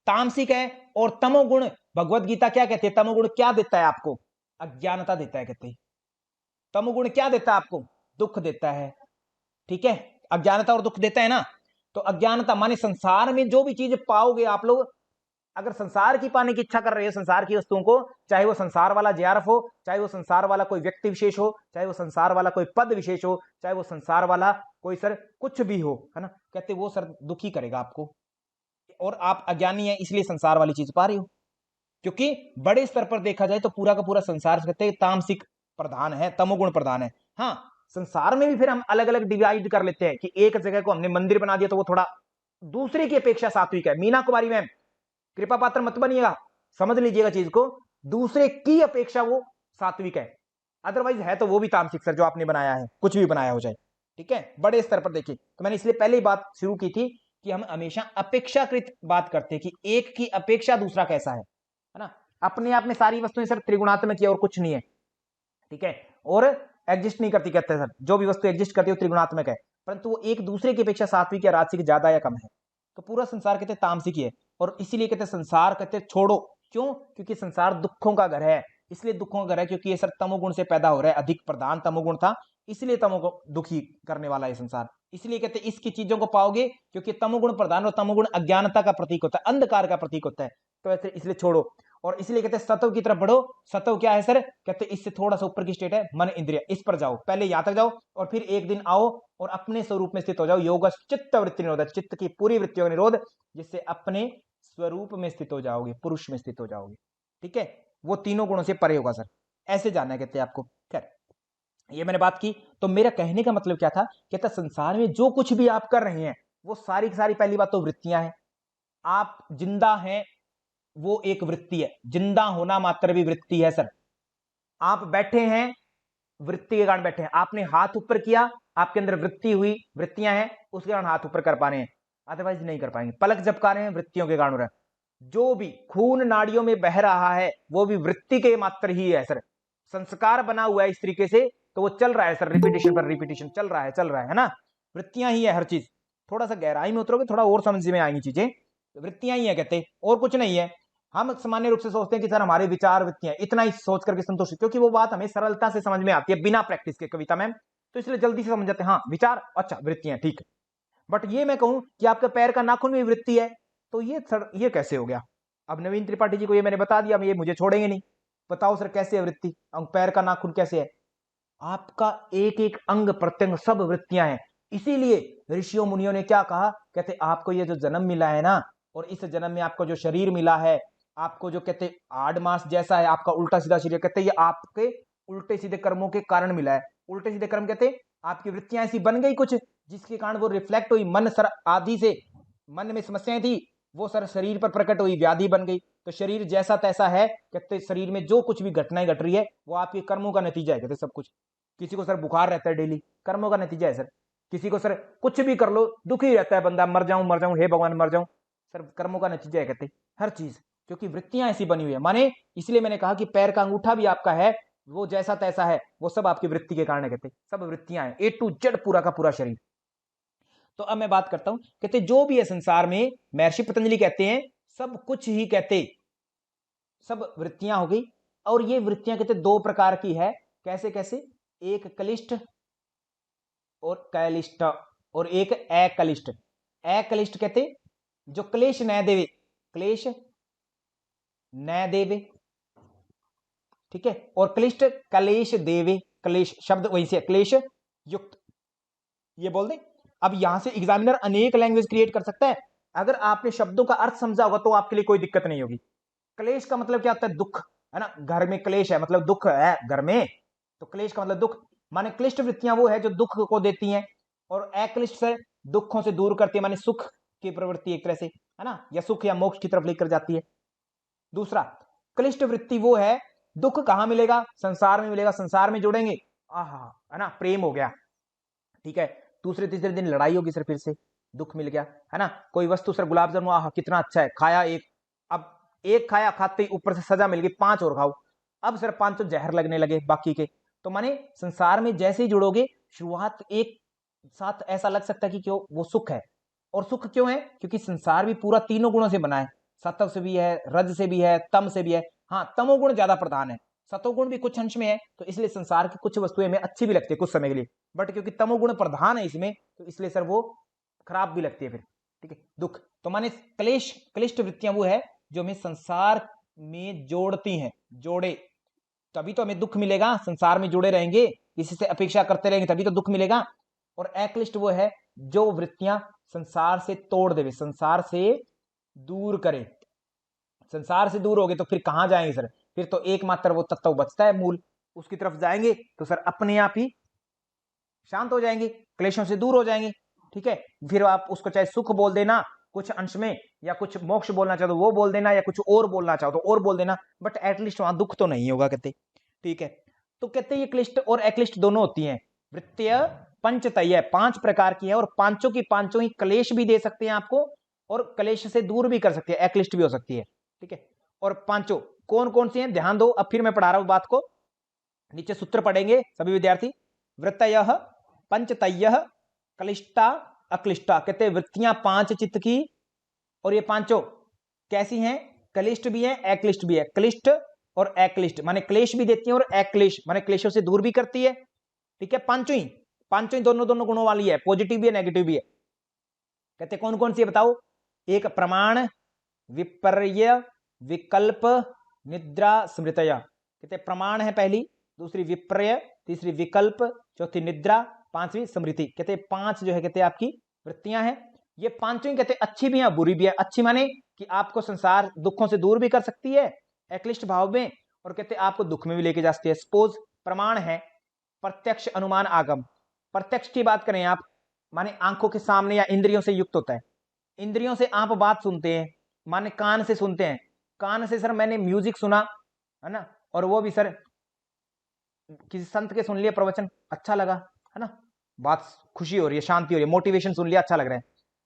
तामसिक है। और तमोगुण, भगवत गीता क्या कहते हैं? तमोगुण क्या देता है आपको? अज्ञानता देता है, कहते हैं। तमोगुण क्या देता है आपको? दुख देता है, ठीक है, अज्ञानता और दुख देता है ना। तो अज्ञानता माने संसार में जो भी चीज पाओगे आप लोग, अगर संसार की पाने की इच्छा कर रहे हो, संसार की वस्तुओं को, चाहे वो संसार वाला जेआरएफ हो, चाहे वो संसार वाला कोई व्यक्ति विशेष हो, चाहे वो संसार वाला कोई पद विशेष हो, चाहे वो संसार वाला कोई सर कुछ भी हो, है ना, कहते वो सर दुखी करेगा आपको। और आप अज्ञानी है इसलिए संसार वाली चीज पा रही हो। क्योंकि बड़े स्तर पर देखा जाए तो पूरा का पूरा संसार कहते हैं तामसिक प्रधान है, तमोगुण प्रधान है। हाँ, संसार में भी फिर हम अलग अलग डिवाइड कर लेते हैं कि एक जगह को हमने मंदिर बना दिया तो वो थोड़ा दूसरे की अपेक्षा सात्विक है। मीना कुमारी मैम, कृपा पात्र मत बनिएगा, समझ लीजिएगा चीज को, दूसरे की अपेक्षा वो सात्विक है, अदरवाइज है तो वो भी तामसिक सर, जो आपने बनाया है, कुछ भी बनाया हो जाए, ठीक है, बड़े स्तर पर देखिए। तो मैंने इसलिए पहले ही बात शुरू की थी कि हम हमेशा अपेक्षाकृत बात करते हैं कि एक की अपेक्षा दूसरा कैसा है ना। अपने आप में सारी वस्तुएं सर त्रिगुणात्मक है और कुछ नहीं है, ठीक है, और एग्जिस्ट नहीं करती, कहते हैं सर जो भी वस्तु एग्जिस्ट करती है वो त्रिगुणात्मक है, परंतु वो एक दूसरे की अपेक्षा सात्विक या राजसिक ज्यादा या कम है। तो पूरा संसार कहते हैं तामसिक है। और इसीलिए कहते हैं संसार कहते हैं छोड़ो, क्यों? क्योंकि संसार दुखों का घर है, इसलिए दुखों का घर है, क्योंकि ये सर तमोगुण से पैदा हो रहा है, अधिक प्रधान तमोगुण था, इसलिए तमोगुण दुखी करने वाला है संसार। इसलिए कहते हैं इसकी चीजों को पाओगे, क्योंकि तमोगुण प्रधान, और तमोगुण अज्ञानता का प्रतीक होता है, अंधकार का प्रतीक होता है, तो ऐसे इसलिए छोड़ो। और इसलिए कहते हैं सत्व की तरफ बढ़ो। सत्व क्या है सर? कहते हैं इससे थोड़ा सा ऊपर की स्टेट है मन इंद्रिय, इस पर जाओ, पहले यहां तक जाओ और फिर एक दिन आओ और अपने स्वरूप में स्थित हो जाओ। योग चित्त वृत्ति निरोध, चित्त की पूरी वृत्तियों का निरोध, जिससे अपने स्वरूप में स्थित हो जाओगे, पुरुष में स्थित हो जाओगे, ठीक है, वो तीनों गुणों से परे होगा सर, ऐसे जानना है कहते हैं आपको। खैर ये मैंने बात की, तो मेरा कहने का मतलब क्या था? कहता संसार में जो कुछ भी आप कर रहे हैं वो सारी की सारी, पहली बात तो वृत्तियां हैं। आप जिंदा हैं वो एक वृत्ति है, जिंदा होना मात्र भी वृत्ति है सर। आप बैठे हैं वृत्ति के कारण बैठे हैं, आपने हाथ ऊपर किया, आपके अंदर वृत्ति हुई, वृत्तियां हैं, उसके कारण हाथ ऊपर कर पा रहे हैं, अदरवाइज नहीं कर पाएंगे। पलक झपका रहे हैं, वृत्तियों के कारण हो रहा है। जो भी खून नाड़ियों में बह रहा है वो भी वृत्ति के मात्र ही है सर। संस्कार बना हुआ है इस तरीके से, तो वो चल रहा है सर, रिपीटेशन पर रिपीटेशन चल रहा है ना। वृत्तियां ही है हर चीज। थोड़ा सा गहराई में उतरोगे थोड़ा और समझ में आएंगी चीजें। वृत्तियां ही है कहते, और कुछ नहीं है। हम सामान्य रूप से सोचते हैं कि सर हमारे विचार वृत्तियां, इतना ही सोच करके संतुष्ट, क्योंकि वो बात हमें सरलता से समझ में आती है बिना प्रैक्टिस के, कविता मैम, तो इसलिए जल्दी से समझ जाते हैं। हाँ विचार, अच्छा वृत्तियां, ठीक है। बट ये मैं कहूं कि आपके पैर का नाखून भी वृत्ति है, तो ये सर ये कैसे हो गया? अब नवीन त्रिपाठी जी को ये मैंने बता दिया, ये मुझे छोड़ेंगे नहीं। बताओ सर कैसे है वृत्ति? पैर का नाखून कैसे है? आपका एक एक अंग प्रत्यंग सब वृत्तियां हैं। इसीलिए ऋषियों मुनियों ने क्या कहा, कहते आपको ये जो जन्म मिला है ना, और इस जन्म में आपको जो शरीर मिला है, आपको जो कहते आड़ मास जैसा है, आपका उल्टा सीधा शरीर, कहते ये आपके उल्टे सीधे कर्मों के कारण मिला है। उल्टे सीधे कर्म कहते आपकी वृत्तियां ऐसी बन गई कुछ, जिसके कारण वो रिफ्लेक्ट हुई मन सर आदि से, मन में समस्याएं थी, वो सर शरीर पर प्रकट हुई, व्याधि बन गई। तो शरीर जैसा तैसा है, कहते शरीर में जो कुछ भी घटनाएं घट रही है वो आपके कर्मों का नतीजा है, कहते सब कुछ। किसी को सर बुखार रहता है डेली, कर्मों का नतीजा है सर। किसी को सर कुछ भी कर लो दुखी रहता है बंदा, मर जाऊं हे भगवान मर जाऊं, सर कर्मों का नतीजा है कहते हर चीज, क्योंकि वृत्तियां ऐसी बनी हुई है। माने इसलिए मैंने कहा कि पैर का अंगूठा भी आपका है, वो जैसा तैसा है, वो सब आपकी वृत्ति के कारण है, कहते सब वृत्तियां हैं, A to Z पूरा का पूरा शरीर। तो अब मैं बात करता हूं, कहते जो भी है संसार में, महर्षि पतंजलि कहते हैं सब कुछ ही कहते सब वृत्तियां हो गई। और ये वृत्तियां कहते दो प्रकार की है। कैसे कैसे? एक क्लिष्ट और कैलिष्ट, और एक अक्लिष्ट। अक्लिष्ट कहते जो क्लेश न देवे, क्लेश न देवे, ठीक है। और क्लिष्ट कलेश देवे, क्लेश शब्द वहीं से क्लेश युक्त, ये बोल दे। अब यहां से एग्जामिनर अनेक लैंग्वेज क्रिएट कर सकता है। अगर आपने शब्दों का अर्थ समझा होगा तो आपके लिए कोई दिक्कत नहीं होगी। क्लेश का मतलब क्या होता है? दुख, है ना। घर में क्लेश है मतलब दुख है घर में, तो क्लेश का मतलब दुख। माने क्लिष्ट वृत्तियां वो है जो दुख को देती हैं, और अक्लिष्ट से दुखों से दूर करती है, माने सुख की प्रवृत्ति एक तरह से, है ना, या सुख या मोक्ष की तरफ लेकर जाती है। दूसरा, क्लिष्ट वृत्ति वो है, दुख कहां मिलेगा? संसार में मिलेगा, संसार में जुड़ेंगे, आहा, है ना, प्रेम हो गया, ठीक है। दूसरे तीसरे दिन लड़ाई होगी सर, फिर से दुख मिल गया, है ना। कोई वस्तु सर गुलाब जामुन, आहा कितना अच्छा है, खाया एक, अब एक खाया, खाते ही ऊपर से सजा मिल गई 5 और खाओ, अब सर 5 तो जहर लगने लगे बाकी के। तो माने संसार में जैसे ही जुड़ोगे, शुरुआत एक साथ ऐसा लग सकता है कि क्यों वो सुख है। और सुख क्यों है? क्योंकि संसार भी पूरा तीनों गुणों से बना है, सत्व से भी है, रज से भी है, तम से भी है। हाँ, तमोगुण ज्यादा प्रधान है, सतोगुण भी कुछ अंश में है, तो इसलिए संसार की कुछ वस्तुएं हमें अच्छी भी लगती है कुछ समय के लिए, बट क्योंकि तमोगुण प्रधान है इसमें, तो इसलिए सर वो खराब भी लगती है फिर, ठीक है। दुख तो माने क्लेश, क्लिष्ट वृत्तियां वो है जो हमें संसार में जोड़ती हैं, जोड़े, तभी तो हमें दुख मिलेगा। संसार में जुड़े रहेंगे, किसी से अपेक्षा करते रहेंगे, तभी तो दुख मिलेगा। और अक्लिष्ट वो है जो वृत्तियां संसार से तोड़ देवे, संसार से दूर करे। संसार से दूर हो गए तो फिर कहां जाएंगे सर? फिर तो एकमात्र वो तत्व बचता है मूल, उसकी तरफ जाएंगे तो सर अपने आप ही शांत हो जाएंगे, क्लेशों से दूर हो जाएंगे, ठीक है। फिर आप उसको चाहे सुख बोल देना कुछ अंश में, या कुछ मोक्ष बोलना चाहो तो वो बोल देना, या कुछ और बोलना चाहो तो और बोल देना, बट एटलीस्ट वहां दुख तो नहीं होगा, कहते, ठीक है। तो कहते ये क्लिष्ट और अक्लिष्ट दोनों होती हैं। वृत्तीय पंचतय 5 प्रकार की है, और पांचों की पांचों ही क्लेश भी दे सकते हैं आपको, और क्लेश से दूर भी कर सकती है, अक्लिष्ट भी हो सकती है, ठीक है। और पांचों कौन कौन सी हैं ध्यान दो, अब फिर मैं पढ़ा रहा हूं बात को, नीचे सूत्र पढ़ेंगे सभी विद्यार्थी। वृत्तयः पंचतयः क्लिष्टा अक्लिष्टा, कहते हैं वृत्तियां 5 चित्त की, और ये पांचों कैसी हैं? क्लिष्ट भी है, अक्लिष्ट भी है। क्लिष्ट और अक्लिष्ट माने क्लेश भी देती है, और अक्लेश माने क्लेशों से दूर भी करती है, ठीक है। पांचों ही दोनों दोनों गुणों वाली है, पॉजिटिव भी है नेगेटिव भी है। कहते कौन कौन सी है बताओ? एक प्रमाण, विपर्य, विकल्प, निद्रा, स्मृतया। कहते प्रमाण है पहली, दूसरी विपर्य, तीसरी विकल्प, चौथी निद्रा, पांचवी स्मृति। कहते 5 जो है कहते आपकी वृत्तियां हैं। ये पांचों ही कहते अच्छी भी है बुरी भी है। अच्छी माने कि आपको संसार दुखों से दूर भी कर सकती है अक्लिष्ट भाव में, और कहते आपको दुख में भी लेके जा सकती है। सपोज प्रमाण है प्रत्यक्ष, अनुमान, आगम। प्रत्यक्ष की बात करें आप, माने आंखों के सामने या इंद्रियों से युक्त होता है। इंद्रियों से आप बात सुनते हैं, माने कान से सुनते हैं। कान से सर मैंने म्यूजिक सुना, है ना, और वो भी सर किसी संत के सुन लिया प्रवचन, अच्छा लगा, है ना, बात खुशी हो रही है, शांति हो रही है, मोटिवेशन सुन लिया, अच्छा लग रहा है।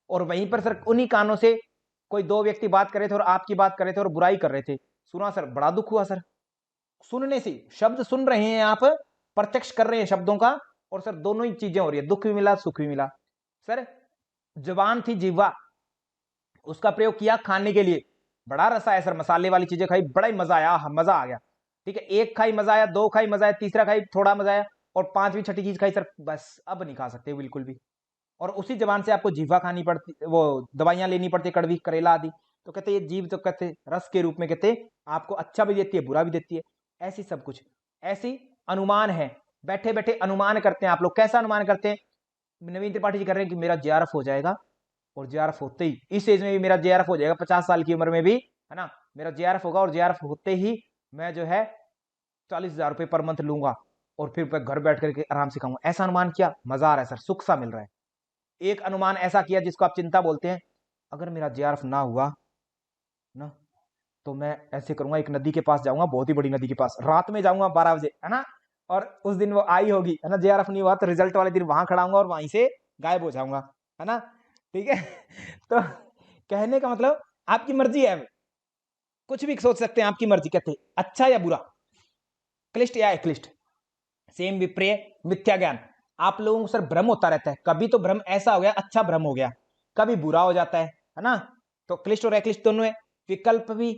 और वहीं पर सर उन्हीं कानों से कोई 2 व्यक्ति बात कर रहे थे और आपकी बात कर रहे थे और बुराई कर रहे थे, सुना सर, बड़ा दुख हुआ सर। सुनने से, शब्द सुन रहे हैं आप, प्रत्यक्ष कर रहे हैं शब्दों का, और सर दोनों ही चीजें हो रही है, दुख भी मिला सुख भी मिला। सर जुबान थी जिह्वा, उसका प्रयोग किया खाने के लिए, बड़ा रसा है सर, मसाले वाली चीजें खाई, बड़ा ही मजा आया, मजा आ गया, ठीक है। 1 खाई मजा आया, 2 खाई मजा आया, तीसरा खाई थोड़ा मजा आया, और 5वीं छठी चीज खाई सर बस अब नहीं खा सकते बिल्कुल भी, और उसी जबान से आपको जीवा खानी पड़ती, वो दवाइयां लेनी पड़ती, कड़वी, करेला आदि। तो कहते ये जीव तो कहते रस के रूप में कहते आपको अच्छा भी देती है, बुरा भी देती है। ऐसी सब कुछ ऐसी अनुमान है, बैठे बैठे अनुमान करते हैं आप लोग। कैसा अनुमान करते हैं? नवीन त्रिपाठी जी कर रहे हैं कि मेरा जेआरएफ हो जाएगा, और जेआरएफ होते ही इस एज में भी मेरा जेआरएफ हो जाएगा, 50 साल की उम्र में भी, है ना, मेरा जेआरएफ होगा, और जेआरएफ होते ही मैं जो है 40,000 रुपये पर मंथ लूंगा, और फिर मैं घर बैठ करके आराम से खाऊंगा। ऐसा अनुमान किया, मजा आ रहा है सर, सुख सा मिल रहा है। एक अनुमान ऐसा किया जिसको आप चिंता बोलते हैं, अगर मेरा जेआरएफ ना हुआ ना, तो मैं ऐसे करूंगा, एक नदी के पास जाऊंगा, बहुत ही बड़ी नदी के पास, रात में जाऊंगा 12 बजे, है ना, और उस दिन वो आई होगी, है ना, जेआरएफ नहीं हुआ तो रिजल्ट वाले दिन वहां खड़ा हूंगा और वहीं से गायब हो जाऊंगा, है ना, ठीक है। तो कहने का मतलब आपकी मर्जी है, कुछ भी सोच सकते हैं, आपकी मर्जी। कहते अच्छा या बुरा, क्लिष्ट या अक्लिष्ट, सेम विप्रिय मिथ्या ज्ञान। आप लोगों को सर भ्रम होता रहता है, कभी तो भ्रम ऐसा हो गया अच्छा भ्रम हो गया, कभी बुरा हो जाता है ना। तो क्लिष्ट और अक्लिष्ट दोनों है। विकल्प भी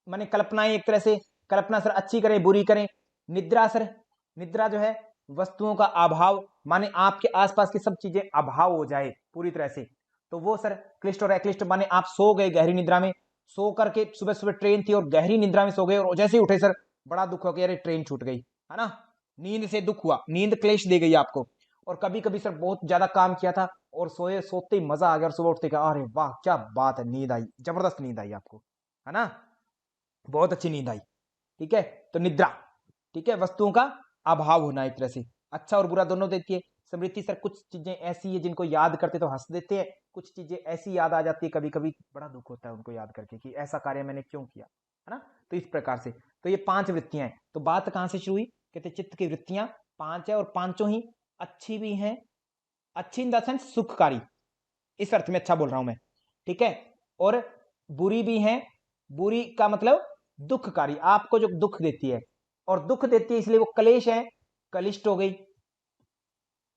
माने कल्पनाएं, एक तरह से कल्पना सर अच्छी करें बुरी करें। निद्रा सर, निद्रा जो है वस्तुओं का अभाव, माने आपके आसपास की सब चीजें अभाव हो जाए पूरी तरह से, तो वो सर क्लिष्ट और अक्लिष्ट। माने आप सो गए गहरी निद्रा में, सो करके सुबह सुबह ट्रेन थी और गहरी निद्रा में सो गए, और जैसे ही उठे सर बड़ा दुख हो गया, अरे ट्रेन छूट गई, है ना, नींद से दुख हुआ, नींद क्लेश दे गई आपको। और कभी कभी सर बहुत ज्यादा काम किया था और सोए सोते ही मजा आ गया, और सुबह उठते कहा अरे वाह क्या बात है, नींद आई, जबरदस्त नींद आई आपको, है ना, बहुत अच्छी नींद आई। ठीक है, तो निद्रा, ठीक है, वस्तुओं का अभाव होना एक तरह से, अच्छा और बुरा दोनों देती है। स्मृति सर कुछ चीजें ऐसी है जिनको याद करते तो हंस देते हैं, कुछ चीजें ऐसी याद आ जाती है कभी कभी बड़ा दुख होता है उनको याद करके कि ऐसा कार्य मैंने क्यों किया, है ना। तो इस प्रकार से तो ये 5 वृत्तियां हैं। तो बात कहां से शुरू हुई? कहते चित्त की वृत्तियां 5 है, और पांचों ही अच्छी भी हैं, अच्छी इन द सेंस सुखकारी, इस अर्थ में अच्छा बोल रहा हूं मैं, ठीक है, और बुरी भी है, बुरी का मतलब दुखकारी, आपको जो दुख देती है, और दुख देती है इसलिए वो क्लेश है, कलिष्ट हो गई,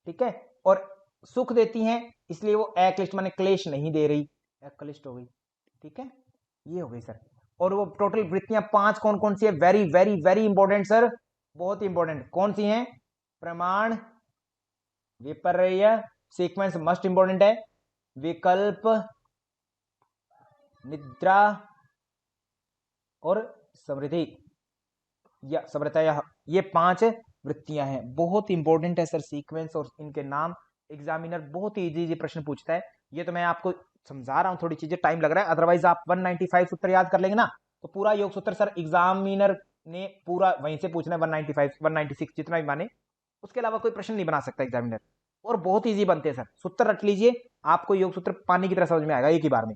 ठीक है, और सुख देती हैं इसलिए वो अक्लिष्ट, माने क्लेश नहीं दे रही, अक्लिष्ट हो गई, ठीक है, ये हो गई सर। और वो टोटल वृत्तियां 5 कौन कौन सी है? Very very very important sir, बहुत इंपॉर्टेंट। कौन सी हैं? प्रमाण, विपर्य, सीक्वेंस मस्ट इंपॉर्टेंट है, विकल्प, निद्रा और समृद्धि या समृता, ये 5 वृत्तियां हैं, बहुत इंपॉर्टेंट है सर सीक्वेंस और इनके नाम। एग्जामिनर बहुत ही इजी प्रश्न पूछता है, ये तो मैं आपको समझा रहा हूं, थोड़ी चीजें टाइम लग रहा है, अदरवाइज आप 195 सूत्र याद कर लेंगे ना, तो पूरा योग सूत्र सर एग्जामिनर ने पूरा वहीं से पूछना है, 195 196 जितना भी माने, उसके अलावा कोई प्रश्न नहीं बना सकता एग्जामिनर, और बहुत ईजी बनते हैं सर। सूत्र रट लीजिए, आपको योग सूत्र पानी की तरह समझ में आएगा एक ही बार में,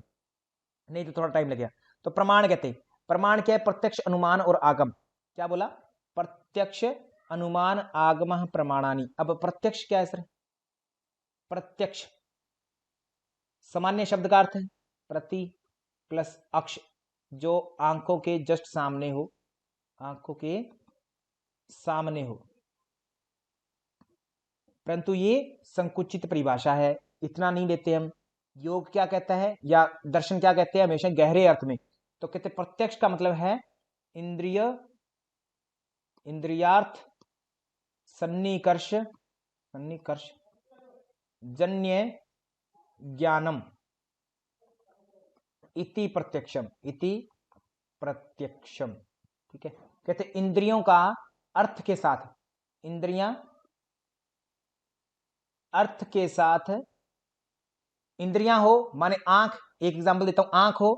नहीं तो थोड़ा टाइम लगेगा। तो प्रमाण कहते हैं, प्रमाण क्या है? प्रत्यक्ष, अनुमान और आगम। क्या बोला? प्रत्यक्ष, अनुमान, आगम, प्रमाणानी। अब प्रत्यक्ष क्या है सर? प्रत्यक्ष सामान्य शब्द का अर्थ है प्रति प्लस अक्ष, जो आंखों के जस्ट सामने हो, आंखों के सामने हो, परंतु ये संकुचित परिभाषा है, इतना नहीं लेते हम। योग क्या कहता है या दर्शन क्या कहते हैं? हमेशा गहरे अर्थ में। तो कहते प्रत्यक्ष का मतलब है इंद्रिय, इंद्रियार्थ, सन्निकर्ष, सन्निकर्ष जन्य ज्ञानम इति प्रत्यक्षम, इति प्रत्यक्षम, ठीक है। कहते इंद्रियों का अर्थ के साथ, इंद्रियां अर्थ के साथ, इंद्रियां हो माने आंख, एक एग्जांपल देता हूं, आंख हो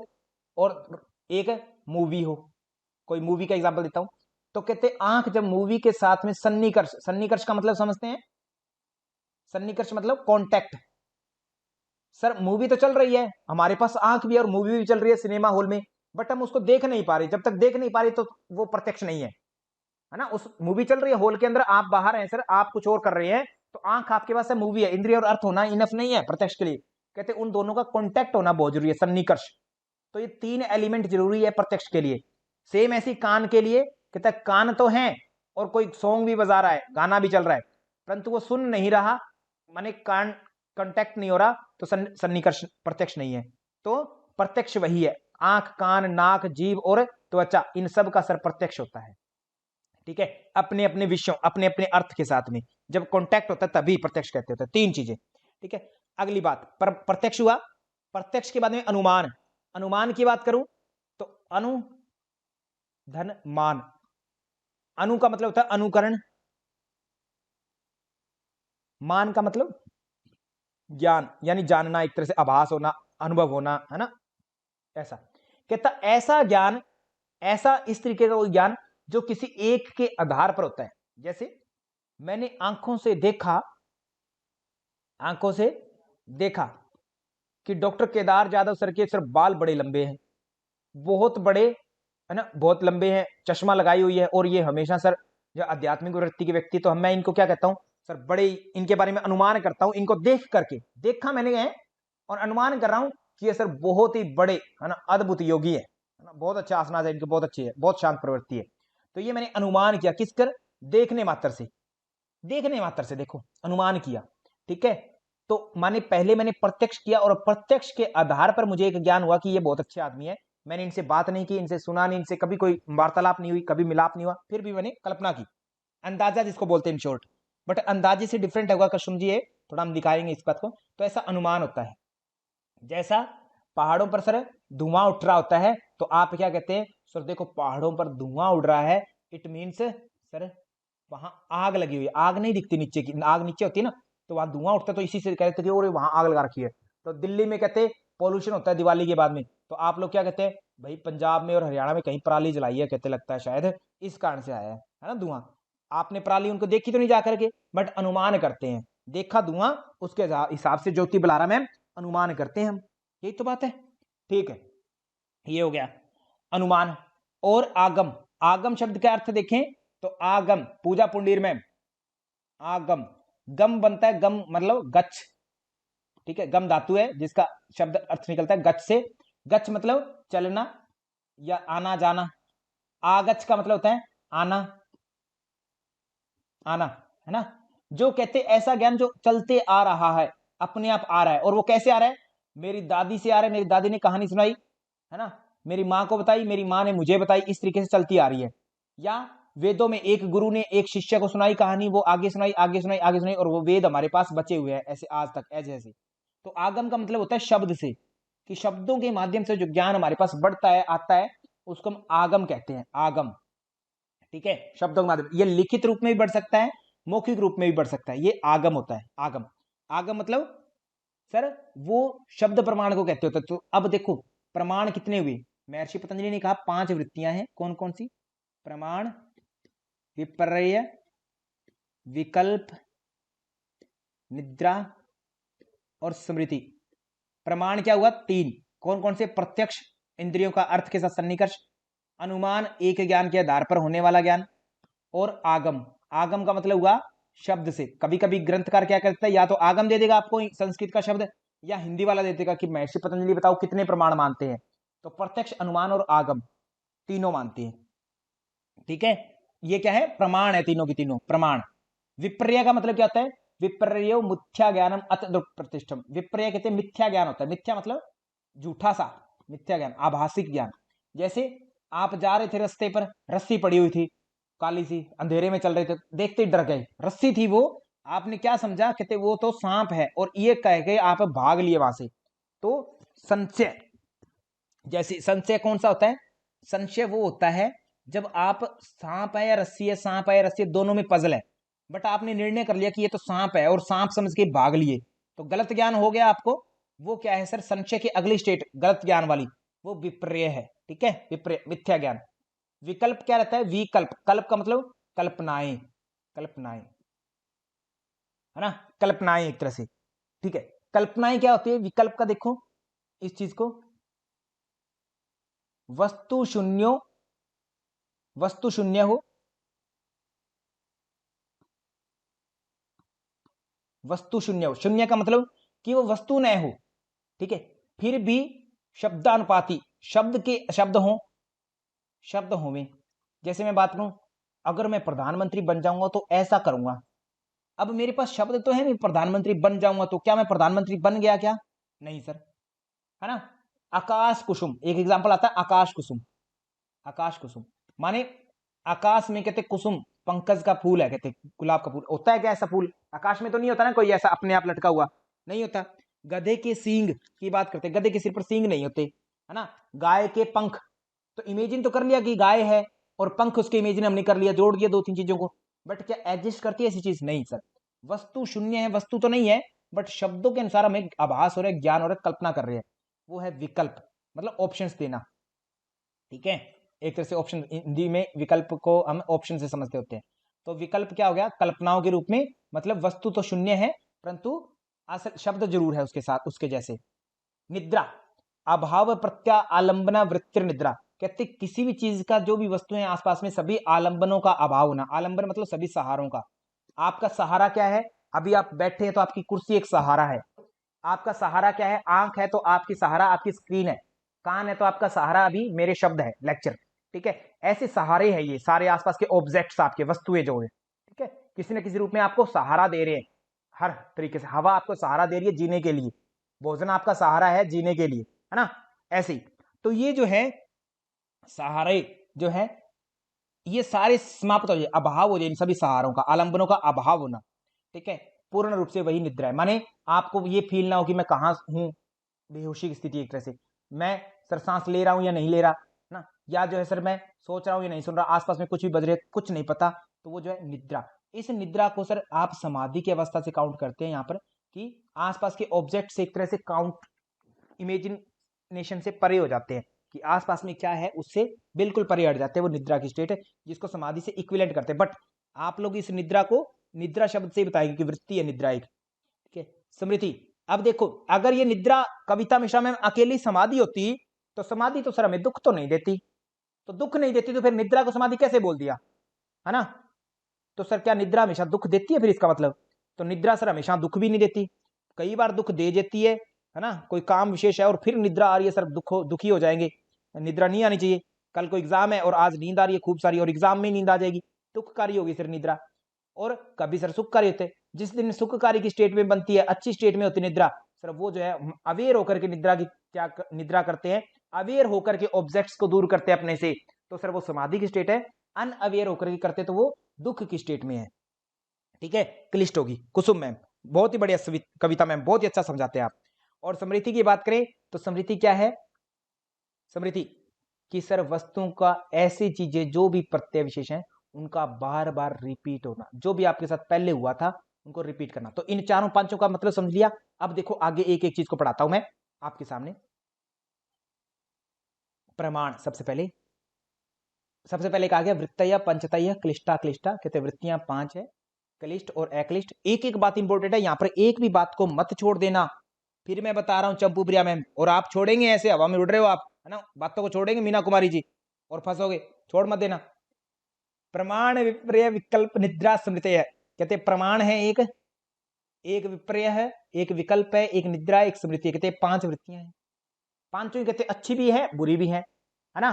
और एक मूवी हो, कोई मूवी का एग्जांपल देता हूं, तो कहते आंख जब मूवी के साथ में सन्निकर्ष, सन्निकर्ष का मतलब समझते हैं? सन्निकर्ष मतलब कांटेक्ट। सर मूवी तो चल रही है, हमारे पास आंख भी है और मूवी भी चल रही है सिनेमा हॉल में, बट हम उसको देख नहीं पा रहे, जब तक देख नहीं पा रहे तो वो प्रत्यक्ष नहीं है ना। उस मूवी चल रही है हॉल के अंदर, आप बाहर हैं सर, आप कुछ और कर रहे हैं, तो आंख आपके पास है, मूवी है, इंद्रिय और अर्थ होना इनफ नहीं है प्रत्यक्ष के लिए। कहते उन दोनों का कॉन्टैक्ट होना बहुत जरूरी है, सन्निकर्ष। तो ये 3 एलिमेंट जरूरी है प्रत्यक्ष के लिए। सेम ऐसी कान के लिए, कहता है कान तो है और कोई सॉन्ग भी बजा रहा है, गाना भी चल रहा है, परंतु वो सुन नहीं रहा, माने कान कांटेक्ट नहीं हो रहा, तो सन्निकर्ष प्रत्यक्ष नहीं है। तो प्रत्यक्ष वही है, आंख, कान, नाक, जीभ और त्वचा, इन सब का सर प्रत्यक्ष होता है, ठीक है, अपने अपने विषयों, अपने अपने अर्थ के साथ में जब कांटेक्ट होता है तभी प्रत्यक्ष कहते होते हैं। 3 चीजें, ठीक है। अगली बात प्रत्यक्ष हुआ, प्रत्यक्ष के बाद में अनुमान, अनुमान की बात करूं तो अनु धन मान, अनु का मतलब होता है अनुकरण, मान का मतलब ज्ञान, यानी जानना, एक तरह से आभास होना, अनुभव होना, है ना। ऐसा कहता, ऐसा ज्ञान, ऐसा इस तरीके का कोई ज्ञान जो किसी एक के आधार पर होता है। जैसे मैंने आंखों से देखा, आंखों से देखा कि डॉक्टर केदार जाधव सर के सिर्फ बाल बड़े लंबे हैं, बहुत बड़े, है ना, बहुत लंबे हैं, चश्मा लगाई हुई है, और ये हमेशा सर जो आध्यात्मिक वृत्ति के व्यक्ति, तो मैं इनको क्या कहता हूं सर, बड़े, इनके बारे में अनुमान करता हूं, इनको देख करके, देखा मैंने है और अनुमान कर रहा हूं कि ये सर बहुत ही बड़े, है ना, अद्भुत योगी है ना, बहुत अच्छा आसनाज है इनके, बहुत अच्छी है, बहुत शांत प्रवृत्ति है। तो ये मैंने अनुमान किया, किस कर, देखने मात्र से, देखने मात्र से देखो अनुमान किया, ठीक है। तो माने पहले मैंने प्रत्यक्ष किया, और प्रत्यक्ष के आधार पर मुझे एक ज्ञान हुआ कि ये बहुत अच्छे आदमी है। मैंने इनसे बात नहीं की, इनसे सुना नहीं, इनसे कभी कोई वार्तालाप नहीं हुई, कभी मिलाप नहीं हुआ, फिर भी मैंने कल्पना की, अंदाजा जिसको बोलते हैं इन शॉर्ट। बट अंदाजे से डिफरेंट होगा कश्यम जी, ये थोड़ा हम दिखाएंगे इस बात को। तो ऐसा अनुमान होता है, जैसा पहाड़ों पर सर धुआं उठ रहा होता है, तो आप क्या कहते हैं सर, देखो पहाड़ों पर धुआं उड़ रहा है, इट मीन्स सर वहां आग लगी हुई है, आग नहीं दिखती नीचे की, आग नीचे होती है ना, तो वहां धुआं उठता है, तो इसी से कहते थे और वहां आग लगा रखी है। तो दिल्ली में कहते पॉल्यूशन होता है दिवाली के बाद में, तो आप लोग क्या कहते हैं भाई, पंजाब में और हरियाणा में कहीं पराली जलाई है, कहते लगता है शायद इस कारण से आया है ना धुआं। आपने पराली उनको देखी तो नहीं जा करके, बट अनुमान करते हैं, देखा धुआं, उसके हिसाब से ज्योति बुलारा में अनुमान करते हैं हम, यही तो बात है, ठीक है। ये हो गया अनुमान। और आगम, आगम शब्द का अर्थ देखें तो आगम, पूजा पुंडीर में आगम, गम बनता है, गम मतलब गच्छ, ठीक है, गम धातु है जिसका शब्द अर्थ निकलता है गच्छ से, गच्छ मतलब चलना या आना जाना, आगच्छ का मतलब होता है आना, आना, है ना। जो कहते ऐसा ज्ञान जो चलते आ रहा है, अपने आप आ रहा है, और वो कैसे आ रहा है, मेरी दादी से आ रहा है, मेरी दादी ने कहानी सुनाई, है ना, मेरी माँ को बताई, मेरी माँ ने मुझे बताई, इस तरीके से चलती आ रही है। या वेदों में एक गुरु ने एक शिष्य को सुनाई कहानी, वो आगे सुनाई, आगे सुनाई, आगे सुनाई, और वो वेद हमारे पास बचे हुए हैं ऐसे आज तक, ऐसे ऐसे। तो आगम का मतलब होता है शब्द से, कि शब्दों के माध्यम से जो ज्ञान हमारे पास बढ़ता है, आता है, उसको हम आगम कहते हैं, आगम, ठीक है। शब्दों के माध्यम, ये लिखित रूप में भी बढ़ सकता है, मौखिक रूप में भी बढ़ सकता है, ये आगम होता है, आगम। आगम मतलब सर वो शब्द प्रमाण को कहते होते। तो अब देखो प्रमाण कितने हुए, महर्षि पतंजलि ने कहा 5 वृत्तियां हैं, कौन कौन सी, प्रमाण, विपर्य, विकल्प, निद्रा और स्मृति। प्रमाण क्या हुआ, 3, कौन कौन से, प्रत्यक्ष, इंद्रियों का अर्थ के साथ सन्निकर्ष, अनुमान, एक ज्ञान के आधार पर होने वाला ज्ञान, और आगम, आगम का मतलब हुआ शब्द से। कभी कभी ग्रंथकार क्या करता है, या तो आगम दे देगा आपको संस्कृत का शब्द, या हिंदी वाला दे देगा कि महर्षि पतंजलि बताओ कितने प्रमाण मानते हैं, तो प्रत्यक्ष, अनुमान और आगम तीनों मानते हैं, ठीक है। ये क्या है, प्रमाण है, तीनों की तीनों प्रमाण। विपर्य का मतलब क्या होता है, विपर्यो मिथ्या ज्ञानम अत प्रतिष्ठम, विपर्य कहते हैं मिथ्या ज्ञान होता है, मिथ्या मतलब झूठा सा, मिथ्या ज्ञान, आभासिक ज्ञान। जैसे आप जा रहे थे रास्ते पर, रस्सी पड़ी हुई थी काली सी, अंधेरे में चल रहे थे, देखते ही डर गए, रस्सी थी वो, आपने क्या समझा, कहते वो तो सांप है, और ये कह के आप भाग लिए वहां से। तो संशय, जैसे संशय कौन सा होता है, संशय वो होता है जब आप सांप है या रस्सी है, सांप है या रस्सी है, दोनों में पजल है, बट आपने निर्णय कर लिया कि ये तो सांप है, और सांप समझ के भाग लिए, तो गलत ज्ञान हो गया आपको। वो क्या है सर, संशय की अगली स्टेट गलत ज्ञान वाली, वो विपर्य है, ठीक है, विपर्य, मिथ्या ज्ञान। विकल्प क्या रहता है, विकल्प, कल्प का मतलब कल्पनाएं, कल्पनाएं, है ना, कल्पनाएं एक तरह से, ठीक है। कल्पनाएं क्या होती है विकल्प का, देखो इस चीज को, वस्तु शून्यो, वस्तु शून्य हो, वस्तु शून्य हो, शून्य का मतलब कि वो वस्तु न हो, ठीक है, फिर भी शब्दानुपाती, शब्द के शब्द हो, शब्द हो में, जैसे मैं बात करूं, अगर मैं प्रधानमंत्री बन जाऊंगा तो ऐसा करूंगा, अब मेरे पास शब्द तो है, मैं प्रधानमंत्री बन जाऊंगा, तो क्या मैं प्रधानमंत्री बन गया क्या, नहीं सर, है ना। आकाश कुसुम, एक एग्जांपल आता है, आकाश कुसुम, आकाश कुसुम माने आकाश में कहते कुसुम, पंकज का फूल है, कहते गुलाब का फूल, होता है क्या ऐसा फूल, आकाश में तो नहीं होता ना कोई ऐसा अपने आप लटका हुआ, नहीं होता। गधे के सींग की बात करते हैं, गधे के सिर पर सींग नहीं होते, है ना। गाय के पंख, तो इमेजिन तो कर लिया कि गाय है और पंख उसके इमेजिन हमने कर लिया, जोड़ दिया दो तीन चीजों को, बट क्या एग्जिस्ट करती है ऐसी चीज? नहीं सर, वस्तु शून्य है, वस्तु तो नहीं है, बट शब्दों के अनुसार हमें आभास हो रहा है, ज्ञान हो रहा है, कल्पना कर रहे हैं, वो है विकल्प, मतलब ऑप्शंस देना, ठीक है। एक तरह से ऑप्शन, हिंदी में विकल्प को हम ऑप्शन से समझते होते हैं। तो विकल्प क्या हो गया? कल्पनाओं के रूप में, मतलब वस्तु तो शून्य है परंतु असल शब्द जरूर है उसके साथ, उसके जैसे। निद्रा, अभाव प्रत्या आलंबना वृत्तिर निद्रा, कहते किसी भी चीज का, जो भी वस्तु है आसपास में, सभी आलंबनों का अभाव होना। आलंबन मतलब सभी सहारों का। आपका सहारा क्या है? अभी आप बैठे हैं तो आपकी कुर्सी एक सहारा है। आपका सहारा क्या है? आंख है तो आपकी सहारा आपकी स्क्रीन है। कान है तो आपका सहारा अभी मेरे शब्द है, लेक्चर, ठीक है। ऐसे सहारे हैं ये सारे आसपास के ऑब्जेक्ट्स, आपके वस्तुएं जो है, ठीक है, किसी न किसी रूप में आपको सहारा दे रहे हैं। हर तरीके से हवा आपको सहारा दे रही है जीने के लिए, भोजन आपका सहारा है जीने के लिए, है ना। ऐसे ही तो ये जो है सहारे जो है, ये सारे समाप्त हो जाए, अभाव हो जाए इन सभी सहारों का, आलंबनों का अभाव होना, ठीक है। पूर्ण रूप से वही निद्रा है, माने आपको ये फील ना हो कि मैं कहाँ हूं, बेहोशी की स्थिति, एक तरह से मैं सर सांस ले रहा हूं या नहीं ले रहा ना, या जो है सर मैं सोच रहा हूं या नहीं सुन रहा, आसपास में कुछ भी बज रहे, कुछ नहीं पता, तो वो जो है निद्रा। इस निद्रा को सर आप समाधि की अवस्था से काउंट करते हैं यहाँ पर, कि आसपास के ऑब्जेक्ट से एक तरह से काउंट, इमेजिनेशन से परे हो जाते हैं, कि आसपास में क्या है उससे बिल्कुल परे हट जाते हैं, वो निद्रा की स्टेट है, जिसको समाधि से इक्विवेलेंट करते हैं। बट आप लोग इस निद्रा को निद्रा शब्द से ही बताएंगे कि वृत्ति है निद्रा एक, ठीक है। स्मृति, अब देखो अगर ये निद्रा कविता मिश्रा में अकेली समाधि होती, तो समाधि तो सर हमें दुख तो नहीं देती, तो दुख नहीं देती तो फिर निद्रा को समाधि कैसे बोल दिया, है ना। तो सर क्या निद्रा हमेशा दुख देती है फिर इसका मतलब? तो निद्रा सर हमेशा दुख भी नहीं देती, कई बार दुख दे देती है ना। कोई काम विशेष है और फिर निद्रा आ रही है सर, दुखी हो जाएंगे, निद्रा नहीं आनी चाहिए। कल को एग्जाम है और आज नींद आ रही है खूब सारी, और एग्जाम में नींद आ जाएगी, दुखकारी होगी सर निद्रा। और कभी सर सुखकारी होते, जिस दिन सुखकारी की स्टेट में बनती है, अच्छी स्टेट में होती निद्रा, सर वो जो है अवेयर होकर के निद्रा की क्या निद्रा करते हैं, अवेयर होकर के ऑब्जेक्ट्स को दूर करते हैं अपने से, तो सर वो समाधि की स्टेट है। अनअवेयर होकर के करते तो वो दुख की स्टेट में है, ठीक है। क्लिष्ट होगी। कुसुम मैम बहुत ही बढ़िया कविता मैम, बहुत ही अच्छा समझाते हैं आप। और समृद्धि की बात करें तो समृद्धि क्या है? समृद्धि कि सर वस्तुओं का, ऐसी चीजें जो भी प्रत्यय विशेष हैं उनका बार बार रिपीट होना, जो भी आपके साथ पहले हुआ था उनको रिपीट करना। तो इन चारों पांचों का मतलब समझ लिया। अब देखो आगे एक एक चीज को पढ़ाता हूं मैं आपके सामने। प्रमाण, सबसे पहले कहा गया वृत्तय पंचतय क्लिष्टा क्लिष्टा, कहते वृत्तियां 5 है, क्लिष्ट और अक्लिष्ट। एक एक बात इंपॉर्टेंट है, यहां पर एक भी बात को मत छोड़ देना। फिर मैं बता रहा हूं चंपू प्रिया मैम, और आप छोड़ेंगे ऐसे हवा में उड़ रहे हो आप, है ना, बातों को छोड़ेंगे मीना कुमारी जी और फंसोगे, छोड़ मत देना। प्रमाण विपर्य विकल्प निद्रा स्मृति है, कहते प्रमाण है एक, एक विपर्य है, एक विकल्प है, एक निद्रा, एक स्मृति है, कहते 5 वृत्तियां हैं। पांचों ही कहते अच्छी भी है बुरी भी है ना।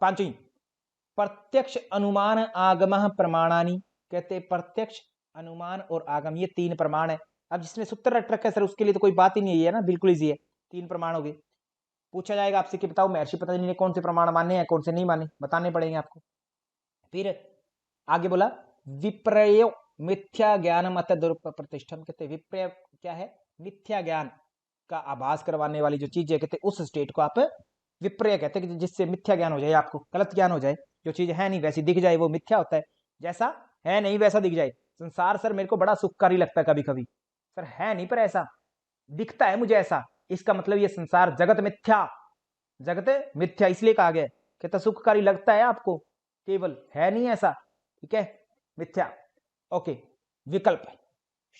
पांचों ही प्रत्यक्ष अनुमान आगम प्रमाणानी, कहते प्रत्यक्ष अनुमान और आगम ये 3 प्रमाण है। अब जिसमें सूत्र रट रखा है सर उसके लिए तो कोई बात ही नहीं है ना, बिल्कुल इजी है, 3 प्रमाण हो गए। पूछा जाएगा आपसे कि बताओ महर्षि पतंजलि ने कौन से प्रमाण माने हैं, कौन से नहीं माने, बताने पड़ेंगे आपको। फिर आगे बोला विप्रय मिथ्या ज्ञान मत प्रतिष्ठम, कहते विप्रय क्या है? मिथ्या ज्ञान का आभास करवाने वाली जो चीज है, कहते उस स्टेट को आप विप्रय कहते हैं, जिससे मिथ्या ज्ञान हो जाए, आपको गलत ज्ञान हो जाए, जो चीज है नहीं वैसी दिख जाए, वो मिथ्या होता है। जैसा है नहीं वैसा दिख जाए। संसार सर मेरे को बड़ा सुखकारी लगता है कभी कभी, सर है नहीं पर ऐसा दिखता है मुझे ऐसा, इसका मतलब ये संसार जगत मिथ्या, जगत मिथ्या इसलिए कहा गया। कहता सुखकारी लगता है आपको, केवल है नहीं ऐसा, ठीक है, मिथ्या। ओके, विकल्प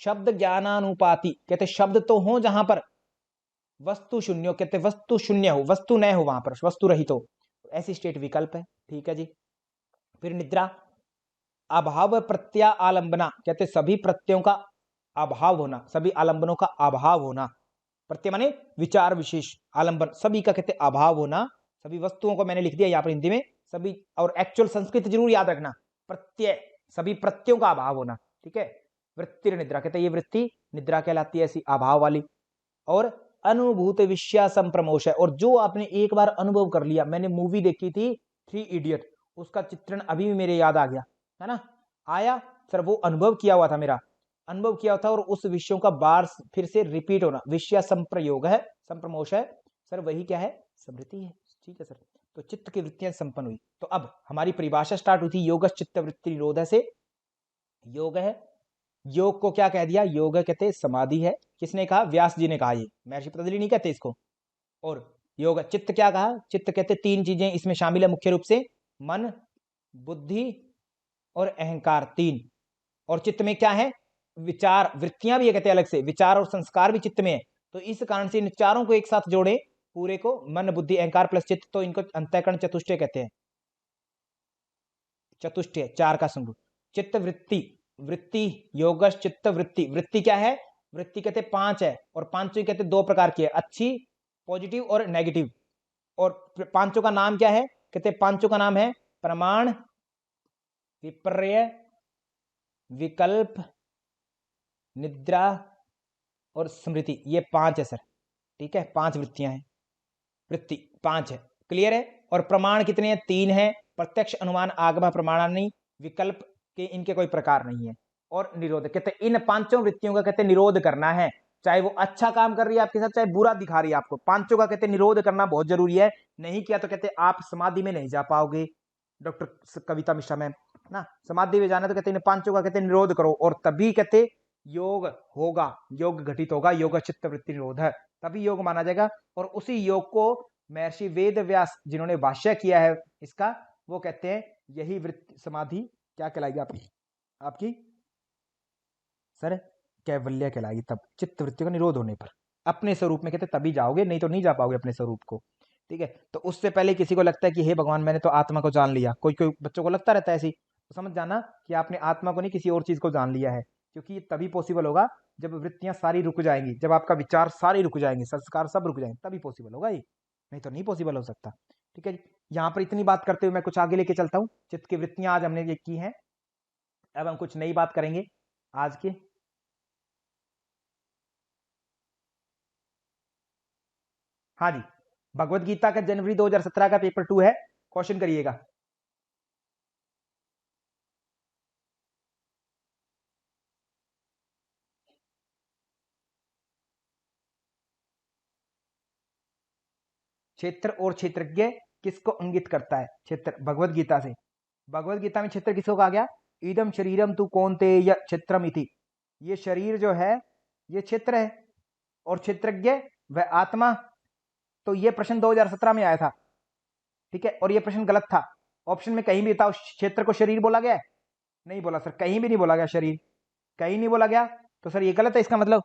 शब्द ज्ञानानुपाति, कहते शब्द तो हो जहां पर वस्तु शून्य, कहते वस्तु शून्य हो, वस्तु न हो वहां पर, वस्तु रहित हो, ऐसी स्टेट विकल्प है, ठीक है जी। फिर निद्रा अभाव प्रत्या आलंबना, कहते सभी प्रत्ययों का अभाव होना, सभी आलंबनों का अभाव होना। प्रत्यय माने विचार विशेष, आलंबन सभी का कहते अभाव होना। सभी वस्तुओं को मैंने लिख दिया यहाँ पर हिंदी में सभी, और एक्चुअल संस्कृत जरूर याद रखना, प्रत्यय सभी प्रत्ययों का अभाव होना, ठीक है। वृत्ति निद्रा, कहते ये वृत्ति निद्रा कहलाती है, ऐसी अभाव वाली। और अनुभूत विषया संप्रमोश है, और जो आपने एक बार अनुभव कर लिया, मैंने मूवी देखी थी 3 इडियट, उसका चित्रण अभी भी मेरे याद आ गया, है ना, आया सर, वो अनुभव किया हुआ था मेरा। अनुभव किया होता है और उस विषयों का बार फिर से रिपीट होना, विषय संप्रयोग है, संप्रमोश है सर, वही क्या है, स्मृति है। ठीक है सर, तो चित्त की वृत्तियां संपन्न हुई। तो अब हमारी परिभाषा स्टार्ट हुई थी योगश चित्त वृत्ति निरोध से। योग है, योग को क्या कह दिया, योग कहते हैं समाधि है। किसने कहा, व्यास जी ने कहा, ये महर्षि पतंजलि नहीं कहते इसको। और योग चित्त क्या कहा, चित्त कहते तीन चीजें इसमें शामिल है मुख्य रूप से, मन, बुद्धि और अहंकार, तीन। और चित्त में क्या है, विचार, वृत्तियां भी ये कहते हैं अलग से, विचार और संस्कार भी चित्त में है। तो इस कारण से इन चारों को एक साथ जोड़े पूरे को, मन बुद्धि अहंकार प्लस चित्त, तो इनको अंतःकरण चतुष्टय कहते हैं। चतुष्टय, चार का समूह। चित्त वृत्ति, वृत्ति योगश चित्त वृत्ति, वृत्ति क्या है, वृत्ति कहते पांच है, और पांचों कहते दो प्रकार की है, अच्छी, पॉजिटिव और नेगेटिव। और पांचों का नाम क्या है, कहते पांचों का नाम है प्रमाण, विपर्य, विकल्प, निद्रा और स्मृति, ये पांच है सर। ठीक है, पांच वृत्तियां हैं, वृत्ति पांच है, क्लियर है। और प्रमाण कितने हैं, तीन है, प्रत्यक्ष अनुमान आगम प्रमाणानि, विकल्प के इनके कोई प्रकार नहीं है। और निरोध, कहते इन पांचों वृत्तियों का कहते निरोध करना है, चाहे वो अच्छा काम कर रही है आपके साथ, चाहे बुरा दिखा रही है आपको, पांचों का कहते निरोध करना बहुत जरूरी है। नहीं किया तो कहते आप समाधि में नहीं जा पाओगे। डॉक्टर कविता मिश्रा मैम ना, समाधि में जाना तो कहते इन पांचों का कहते निरोध करो, और तभी कहते योग होगा, योग घटित होगा, योग चित्त वृत्ति निरोध है, तभी योग माना जाएगा। और उसी योग को महर्षि वेद व्यास जिन्होंने भाष्य किया है इसका, वो कहते हैं यही वृत्ति समाधि क्या कहलाएगी आपकी, आपकी सर कैवल्य कहलाएगी, तब चित्त वृत्ति का निरोध होने पर अपने स्वरूप में कहते तभी जाओगे, नहीं तो नहीं जा पाओगे अपने स्वरूप को। ठीक है, तो उससे पहले किसी को लगता है कि हे भगवान मैंने तो आत्मा को जान लिया, कोई कोई बच्चों को लगता रहता है ऐसी, तो समझ जाना कि आपने आत्मा को नहीं किसी और चीज को जान लिया है। क्योंकि ये तभी पॉसिबल होगा जब वृत्तियां सारी रुक जाएंगी, जब आपका विचार सारी रुक जाएंगे, संस्कार सब रुक जाएंगे, तभी पॉसिबल होगा ये, नहीं तो नहीं पॉसिबल हो सकता। ठीक है जी, यहाँ पर इतनी बात करते हुए मैं कुछ आगे लेके चलता हूँ। चित्त की वृत्तियां आज हमने ये की हैं, अब हम कुछ नई बात करेंगे आज के। हाँ जी, भगवत गीता का जनवरी 2017 का पेपर 2 है, क्वेश्चन करिएगा। क्षेत्र और क्षेत्रज्ञ किसको इंगित करता है, क्षेत्र भगवत गीता से, भगवत गीता में क्षेत्र किसको कहा गया, इदम शरीरम तू कौनते य क्षेत्रम इति, ये शरीर जो है ये क्षेत्र है, और क्षेत्रज्ञ वह आत्मा। तो ये प्रश्न 2017 में आया था। ठीक है, और ये प्रश्न गलत था, ऑप्शन में कहीं भी था क्षेत्र को शरीर बोला गया है, नहीं बोला सर, कहीं भी नहीं बोला गया शरीर, कहीं नहीं बोला गया, तो सर ये गलत है इसका मतलब।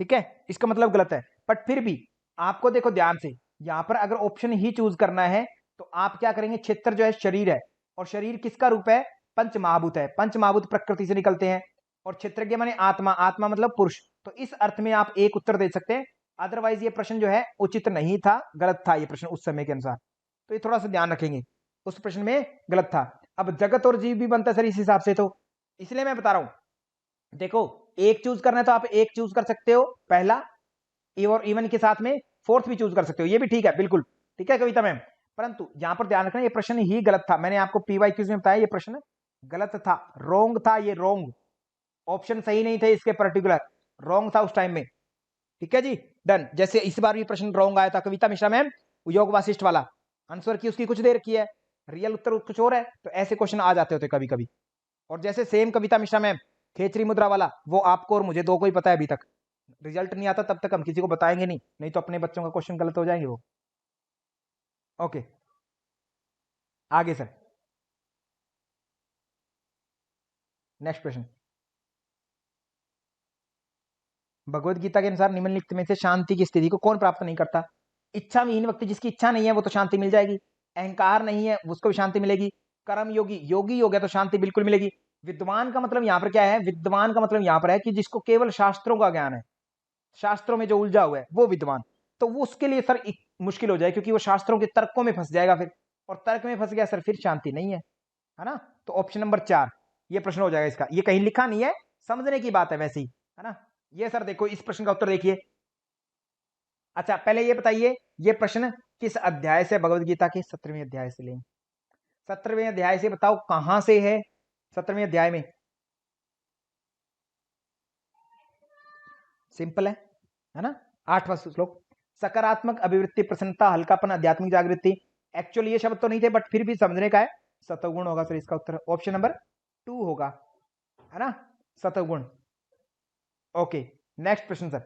ठीक है, इसका मतलब गलत है, बट फिर भी आपको देखो ध्यान से, यहां पर अगर ऑप्शन ही चूज करना है तो आप क्या करेंगे, क्षेत्र जो है शरीर है, और शरीर किसका रूप है, पंच महाभूत है, पंच महाभूत प्रकृति से निकलते हैं, और क्षेत्रज्ञ माने आत्मा, आत्मा मतलब पुरुष। तो इस अर्थ में आप एक उत्तर दे सकते हैं, अदरवाइज ये प्रश्न जो है उचित नहीं था, गलत था ये प्रश्न उस समय के अनुसार, तो ये थोड़ा सा ध्यान रखेंगे, उस प्रश्न में गलत था। अब जगत और जीव भी बनता है सर इस हिसाब से, तो इसलिए मैं बता रहा हूं, देखो एक चूज करना है तो आप एक चूज कर सकते हो पहला, और इवन के साथ में फोर्थ भी चूज कर सकते हो, ये भी ठीक है बिल्कुल, ठीक है कविता मैम। परंतु यहां पर ध्यान रखना ये प्रश्न ही गलत था, मैंने आपको पीवाईक्यूज में बताया ये प्रश्न गलत था, रोंग था, ये रोंग, ऑप्शन सही नहीं थे इसके, पर्टिकुलर रोंग था उस टाइम में। ठीक है जी, डन। जैसे इस बार भी प्रश्न रोंग आया था कविता मिश्रा मैम, योग वासिष्ठ वाला, आंसर की उसकी कुछ देर की है, रियल उत्तर कुछ और है, तो ऐसे क्वेश्चन आ जाते होते कभी कभी। और जैसे सेम कविता मिश्रा मैम खेचरी मुद्रा वाला, वो आपको और मुझे दो को ही पता है, अभी तक रिजल्ट नहीं आता तब तक हम किसी को बताएंगे नहीं, नहीं तो अपने बच्चों का क्वेश्चन गलत हो जाएंगे वो। ओके, आगे सर, नेक्स्ट प्रश्न। भगवत गीता के अनुसार निम्नलिखित में से शांति की स्थिति को कौन प्राप्त नहीं करता, इच्छा विहीन व्यक्ति, जिसकी इच्छा नहीं है वो तो शांति मिल जाएगी, अहंकार नहीं है उसको भी शांति मिलेगी, कर्म योगी, योगी हो गया तो शांति बिल्कुल मिलेगी। विद्वान का मतलब यहाँ पर क्या है, विद्वान का मतलब यहाँ पर है कि जिसको केवल शास्त्रों का ज्ञान है, शास्त्रों में जो उलझा हुआ है वो विद्वान, तो वो उसके लिए सर मुश्किल हो जाए, क्योंकि वो शास्त्रों के तर्कों में फंस जाएगा फिर, और तर्क में फंस गया सर फिर शांति नहीं है ना। तो ऑप्शन नंबर 4 ये प्रश्न हो जाएगा इसका, ये कहीं लिखा नहीं है, समझने की बात है वैसे ही, है ना। ये सर देखो इस प्रश्न का उत्तर देखिए। अच्छा पहले ये बताइए, ये प्रश्न किस अध्याय से, भगवत गीता के 17वें अध्याय से लेंगे, 17वें अध्याय से, बताओ कहां से है 17वें अध्याय में, सिंपल है ना। 8वां श्लोक, सकारात्मक अभिवृत्ति, प्रसन्नता, हल्कापन, आध्यात्मिक जागृति। एक्चुअली ये शब्द तो नहीं थे बट फिर भी समझने का है। सतोगुण होगा सर इसका उत्तर, ऑप्शन नंबर 2 होगा, है ना, सतोगुण। ओके, नेक्स्ट प्रश्न सर,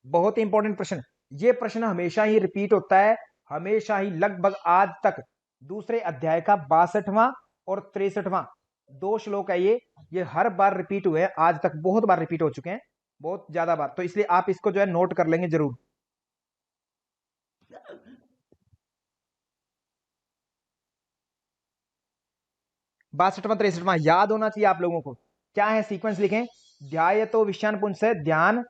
बहुत ही इंपॉर्टेंट प्रश्न। ये प्रश्न हमेशा ही रिपीट होता है, हमेशा ही, लगभग आज तक दूसरे अध्याय का 62वां और 63वां 2 श्लोक है ये हर बार रिपीट हुए हैं, आज तक बहुत बार रिपीट हो चुके हैं, बहुत ज्यादा बार। तो इसलिए आप इसको जो है नोट कर लेंगे जरूर। 62वां 63वां याद होना चाहिए आप लोगों को। क्या है सीक्वेंस लिखें, ध्याय तो विषयान पुंस है, ध्यान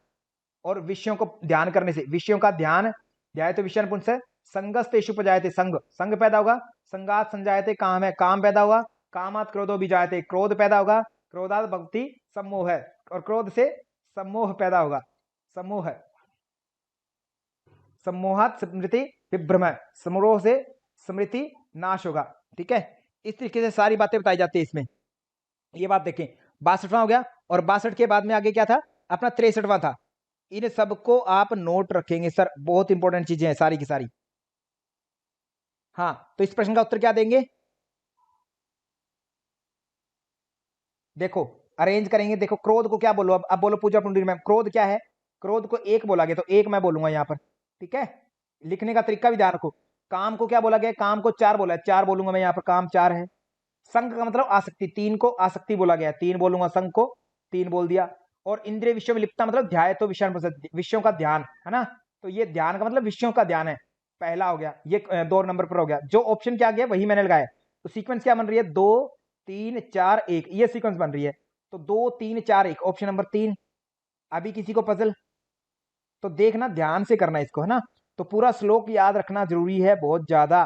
और विषयों को ध्यान करने से, विषयों का ध्यान, ध्याय तो विषयान पुंस है, संगस्तेषु उपजायते, संग, संग पैदा होगा, संगात संजायते, काम है, काम पैदा होगा, कामात क्रोधो विजायते, क्रोध पैदा होगा, क्रोधात भक्ति सम्मोह है, और क्रोध से सम्मोह पैदा होगा, सम्मोह, सम्मोहात स्मृति विभ्रम, समरोह से स्मृति नाश होगा। ठीक है, इस तरीके से सारी बातें बताई जाती है इसमें। ये बात देखें, 62वां हो गया, और 62 के बाद में आगे क्या था अपना, 63वां था। इन सबको आप नोट रखेंगे सर, बहुत इंपॉर्टेंट चीजें हैं सारी की सारी। हाँ, तो इस प्रश्न का उत्तर क्या देंगे, देखो अरेंज करेंगे। देखो क्रोध को क्या बोलो, अब बोलो पूजा पुंडरी मैम, क्रोध क्या है, क्रोध को 1 बोला गया तो 1 मैं बोलूंगा यहाँ पर। ठीक है, लिखने का तरीका भी ध्यान रखो। काम को क्या बोला गया, काम को 4 बोला है, 4 बोलूंगा मैं यहाँ पर, काम 4 है। संघ का मतलब आसक्ति, 3 को आसक्ति बोला गया, 3 बोलूंगा, संघ को 3 बोल दिया। और इंद्रिय विषय में लिप्तता मतलब ध्याय तो विषय, विषयों का ध्यान, है ना, तो ये ध्यान का मतलब विषयों का ध्यान है, पहला हो गया, ये 2 नंबर पर हो गया। जो ऑप्शन क्या गया वही मैंने लगाया। तो सीक्वेंस क्या बन रही है, 2 3 4 1, ये सीक्वेंस बन रही है। तो 2 3 4 1, ऑप्शन नंबर 3। अभी किसी को पजल, तो देखना ध्यान से करना इसको, है ना, तो पूरा श्लोक याद रखना जरूरी है बहुत ज्यादा।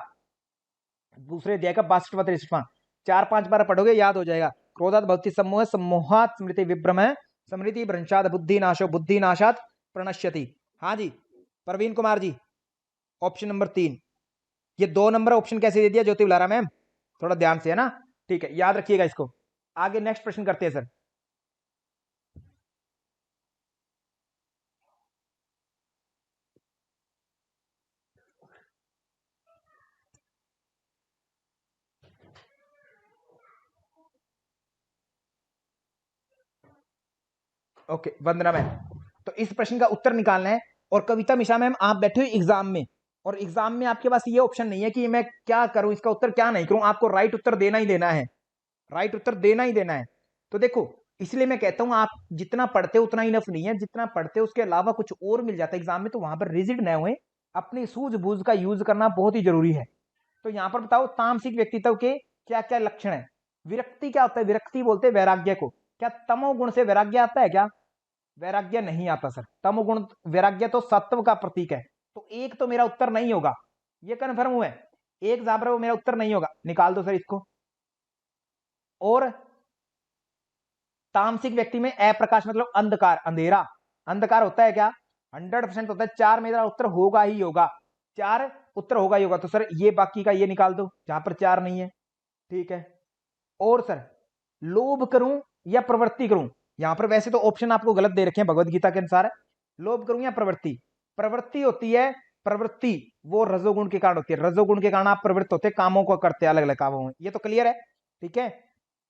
दूसरे अध्याय का 62वां 63वां 4-5 बार पढ़ोगे याद हो जाएगा। क्रोधात भक्ति सम्मोह, सम्मोहात स्मृति विभ्रम, स्मृति भ्रंशात बुद्धि नाशो, बुद्धि नाशात प्रणश्यति। हाँ जी प्रवीण कुमार जी, ऑप्शन नंबर 3। ये 2 नंबर ऑप्शन कैसे दे दिया ज्योति बुलारा मैम, थोड़ा ध्यान से, है ना, ठीक है, याद रखिएगा इसको। आगे नेक्स्ट प्रश्न करते हैं सर। ओके वंदना मैम, तो इस प्रश्न का उत्तर निकालना है। और कविता मिश्रा मैम आप बैठे हो एग्जाम में, और एग्जाम में आपके पास ये ऑप्शन नहीं है कि मैं क्या करूं, इसका उत्तर क्या नहीं करूं, आपको राइट उत्तर देना ही देना है, राइट उत्तर देना ही देना है। तो देखो इसलिए मैं कहता हूं आप जितना पढ़ते हो उतना इनफ नहीं है, जितना पढ़ते हो उसके अलावा कुछ और मिल जाता है एग्जाम में, तो वहां पर रिजिड न हुए, अपनी सूझबूझ का यूज करना बहुत ही जरूरी है। तो यहां पर बताओ तामसिक व्यक्तित्व के क्या क्या लक्षण है। विरक्ति क्या होता है, विरक्ति बोलते हैं वैराग्य को, क्या तमोगुण से वैराग्य आता है क्या, वैराग्य नहीं आता सर, तमोगुण, वैराग्य तो सत्व का प्रतीक है। तो एक तो मेरा उत्तर नहीं होगा, ये कन्फर्म हुआ है, एक जाबर वो मेरा उत्तर नहीं होगा, निकाल दो सर इसको। और तामसिक व्यक्ति में अप्रकाश मतलब अंधकार, अंधेरा, अंधकार होता है क्या, 100% होता है, 4 मेरा उत्तर होगा ही होगा, 4 उत्तर होगा ही होगा। तो सर ये बाकी का ये निकाल दो जहां पर 4 नहीं है। ठीक है, और सर लोभ करूं या प्रवृत्ति करूं, यहां पर वैसे तो ऑप्शन आपको गलत दे रखे हैं भगवत गीता के अनुसार, लोभ करूं या प्रवृत्ति, प्रवृत्ति होती है, प्रवृत्ति वो रजोगुण के कारण होती है, रजोगुण के कारण आप प्रवृत्त होते हैं, कामों को करते हैं अलग अलग कामों में, ये तो क्लियर है। ठीक है,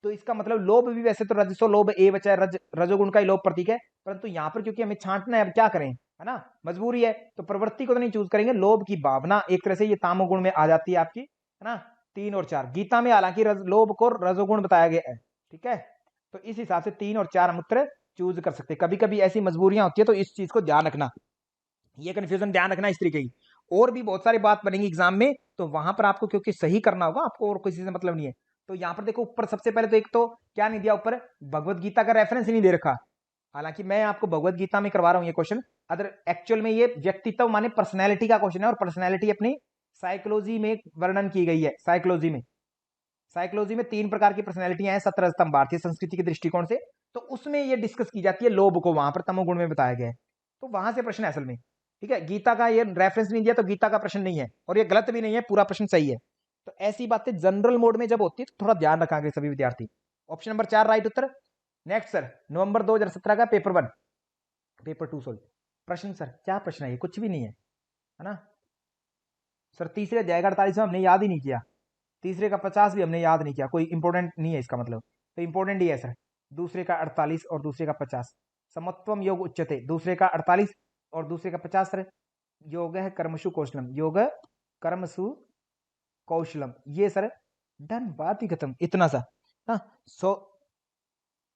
तो इसका मतलब लोभ भी वैसे तो रजसो लोभ ए बचा रज, रजोगुण का ही लोभ प्रतीक है, परंतु यहां पर क्योंकि हमें छांटना है, अब क्या करें, है ना, मजबूरी है, तो प्रवृत्ति को तो नहीं चूज करेंगे, लोभ की भावना एक तरह से ये तामोगुण में आ जाती है आपकी, है ना। 3 और 4 गीता में हालांकि लोभ को रजोगुण बताया गया है। ठीक है, तो इस हिसाब से 3 और 4 हम उत्तर चूज कर सकते हैं। कभी कभी ऐसी मजबूरियां होती है, तो इस चीज को ध्यान रखना, ये कंफ्यूजन ध्यान रखना इस तरीके की। और भी बहुत सारी बात बनेगी एग्जाम में, तो वहां पर आपको क्योंकि सही करना होगा, आपको और किसी से मतलब नहीं है। तो यहाँ पर देखो ऊपर सबसे पहले तो एक तो क्या नहीं दिया, ऊपर भगवत गीता का रेफरेंस नहीं दे रखा, हालांकि मैं आपको भगवत गीता में करवा रहा हूं ये क्वेश्चन, अदर एक्चुअल में ये व्यक्तित्व माने पर्सनैलिटी का क्वेश्चन है, और पर्सनैलिटी अपनी साइकोलॉजी में वर्णन की गई है। साइकोलॉजी में, साइकोलॉजी में 3 प्रकार की पर्सनैलिटियां हैं 17 स्तंभ भारतीय संस्कृति के दृष्टिकोण से, तो उसमें ये डिस्कस की जाती है लोभ को, वहां पर तमोगुण में बताया गया है। तो वहां से प्रश्न है असल में। ठीक है, गीता का ये रेफरेंस नहीं दिया तो गीता का प्रश्न नहीं है, और ये गलत भी नहीं है, पूरा प्रश्न सही है। तो ऐसी बातें जनरल मोड में जब होती है तो थोड़ा ध्यान रखेंगे सभी विद्यार्थी। ऑप्शन नंबर 4 राइट उत्तर। नेक्स्ट सर, नवंबर 2017 का पेपर 1, पेपर 2 सोल्व। प्रश्न सर क्या प्रश्न है, ये कुछ भी नहीं है ना सर। तीसरे अध्याय का 48 हमने याद ही नहीं किया, तीसरे का 50 भी हमने याद नहीं किया, कोई इंपॉर्टेंट नहीं है इसका मतलब, तो इंपॉर्टेंट ही है सर। दूसरे का 48 और दूसरे का 50, समत्वम योग उच्यते, दूसरे का 48 और दूसरे का 50 सर। योग है कर्मसु कौशलम, योग कर्मसु कौशलम, ये सर डन, बात ही खत्म, इतना सा ना। सो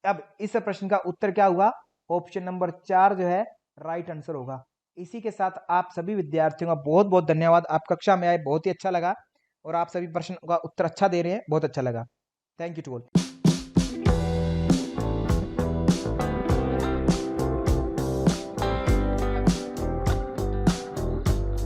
अब इस प्रश्न का उत्तर क्या हुआ, ऑप्शन नंबर 4 जो है राइट आंसर होगा। इसी के साथ आप सभी विद्यार्थियों का बहुत बहुत धन्यवाद, आप कक्षा में आए, बहुत ही अच्छा लगा और आप सभी प्रश्न का उत्तर अच्छा दे रहे हैं, बहुत अच्छा लगा। Thank you to all.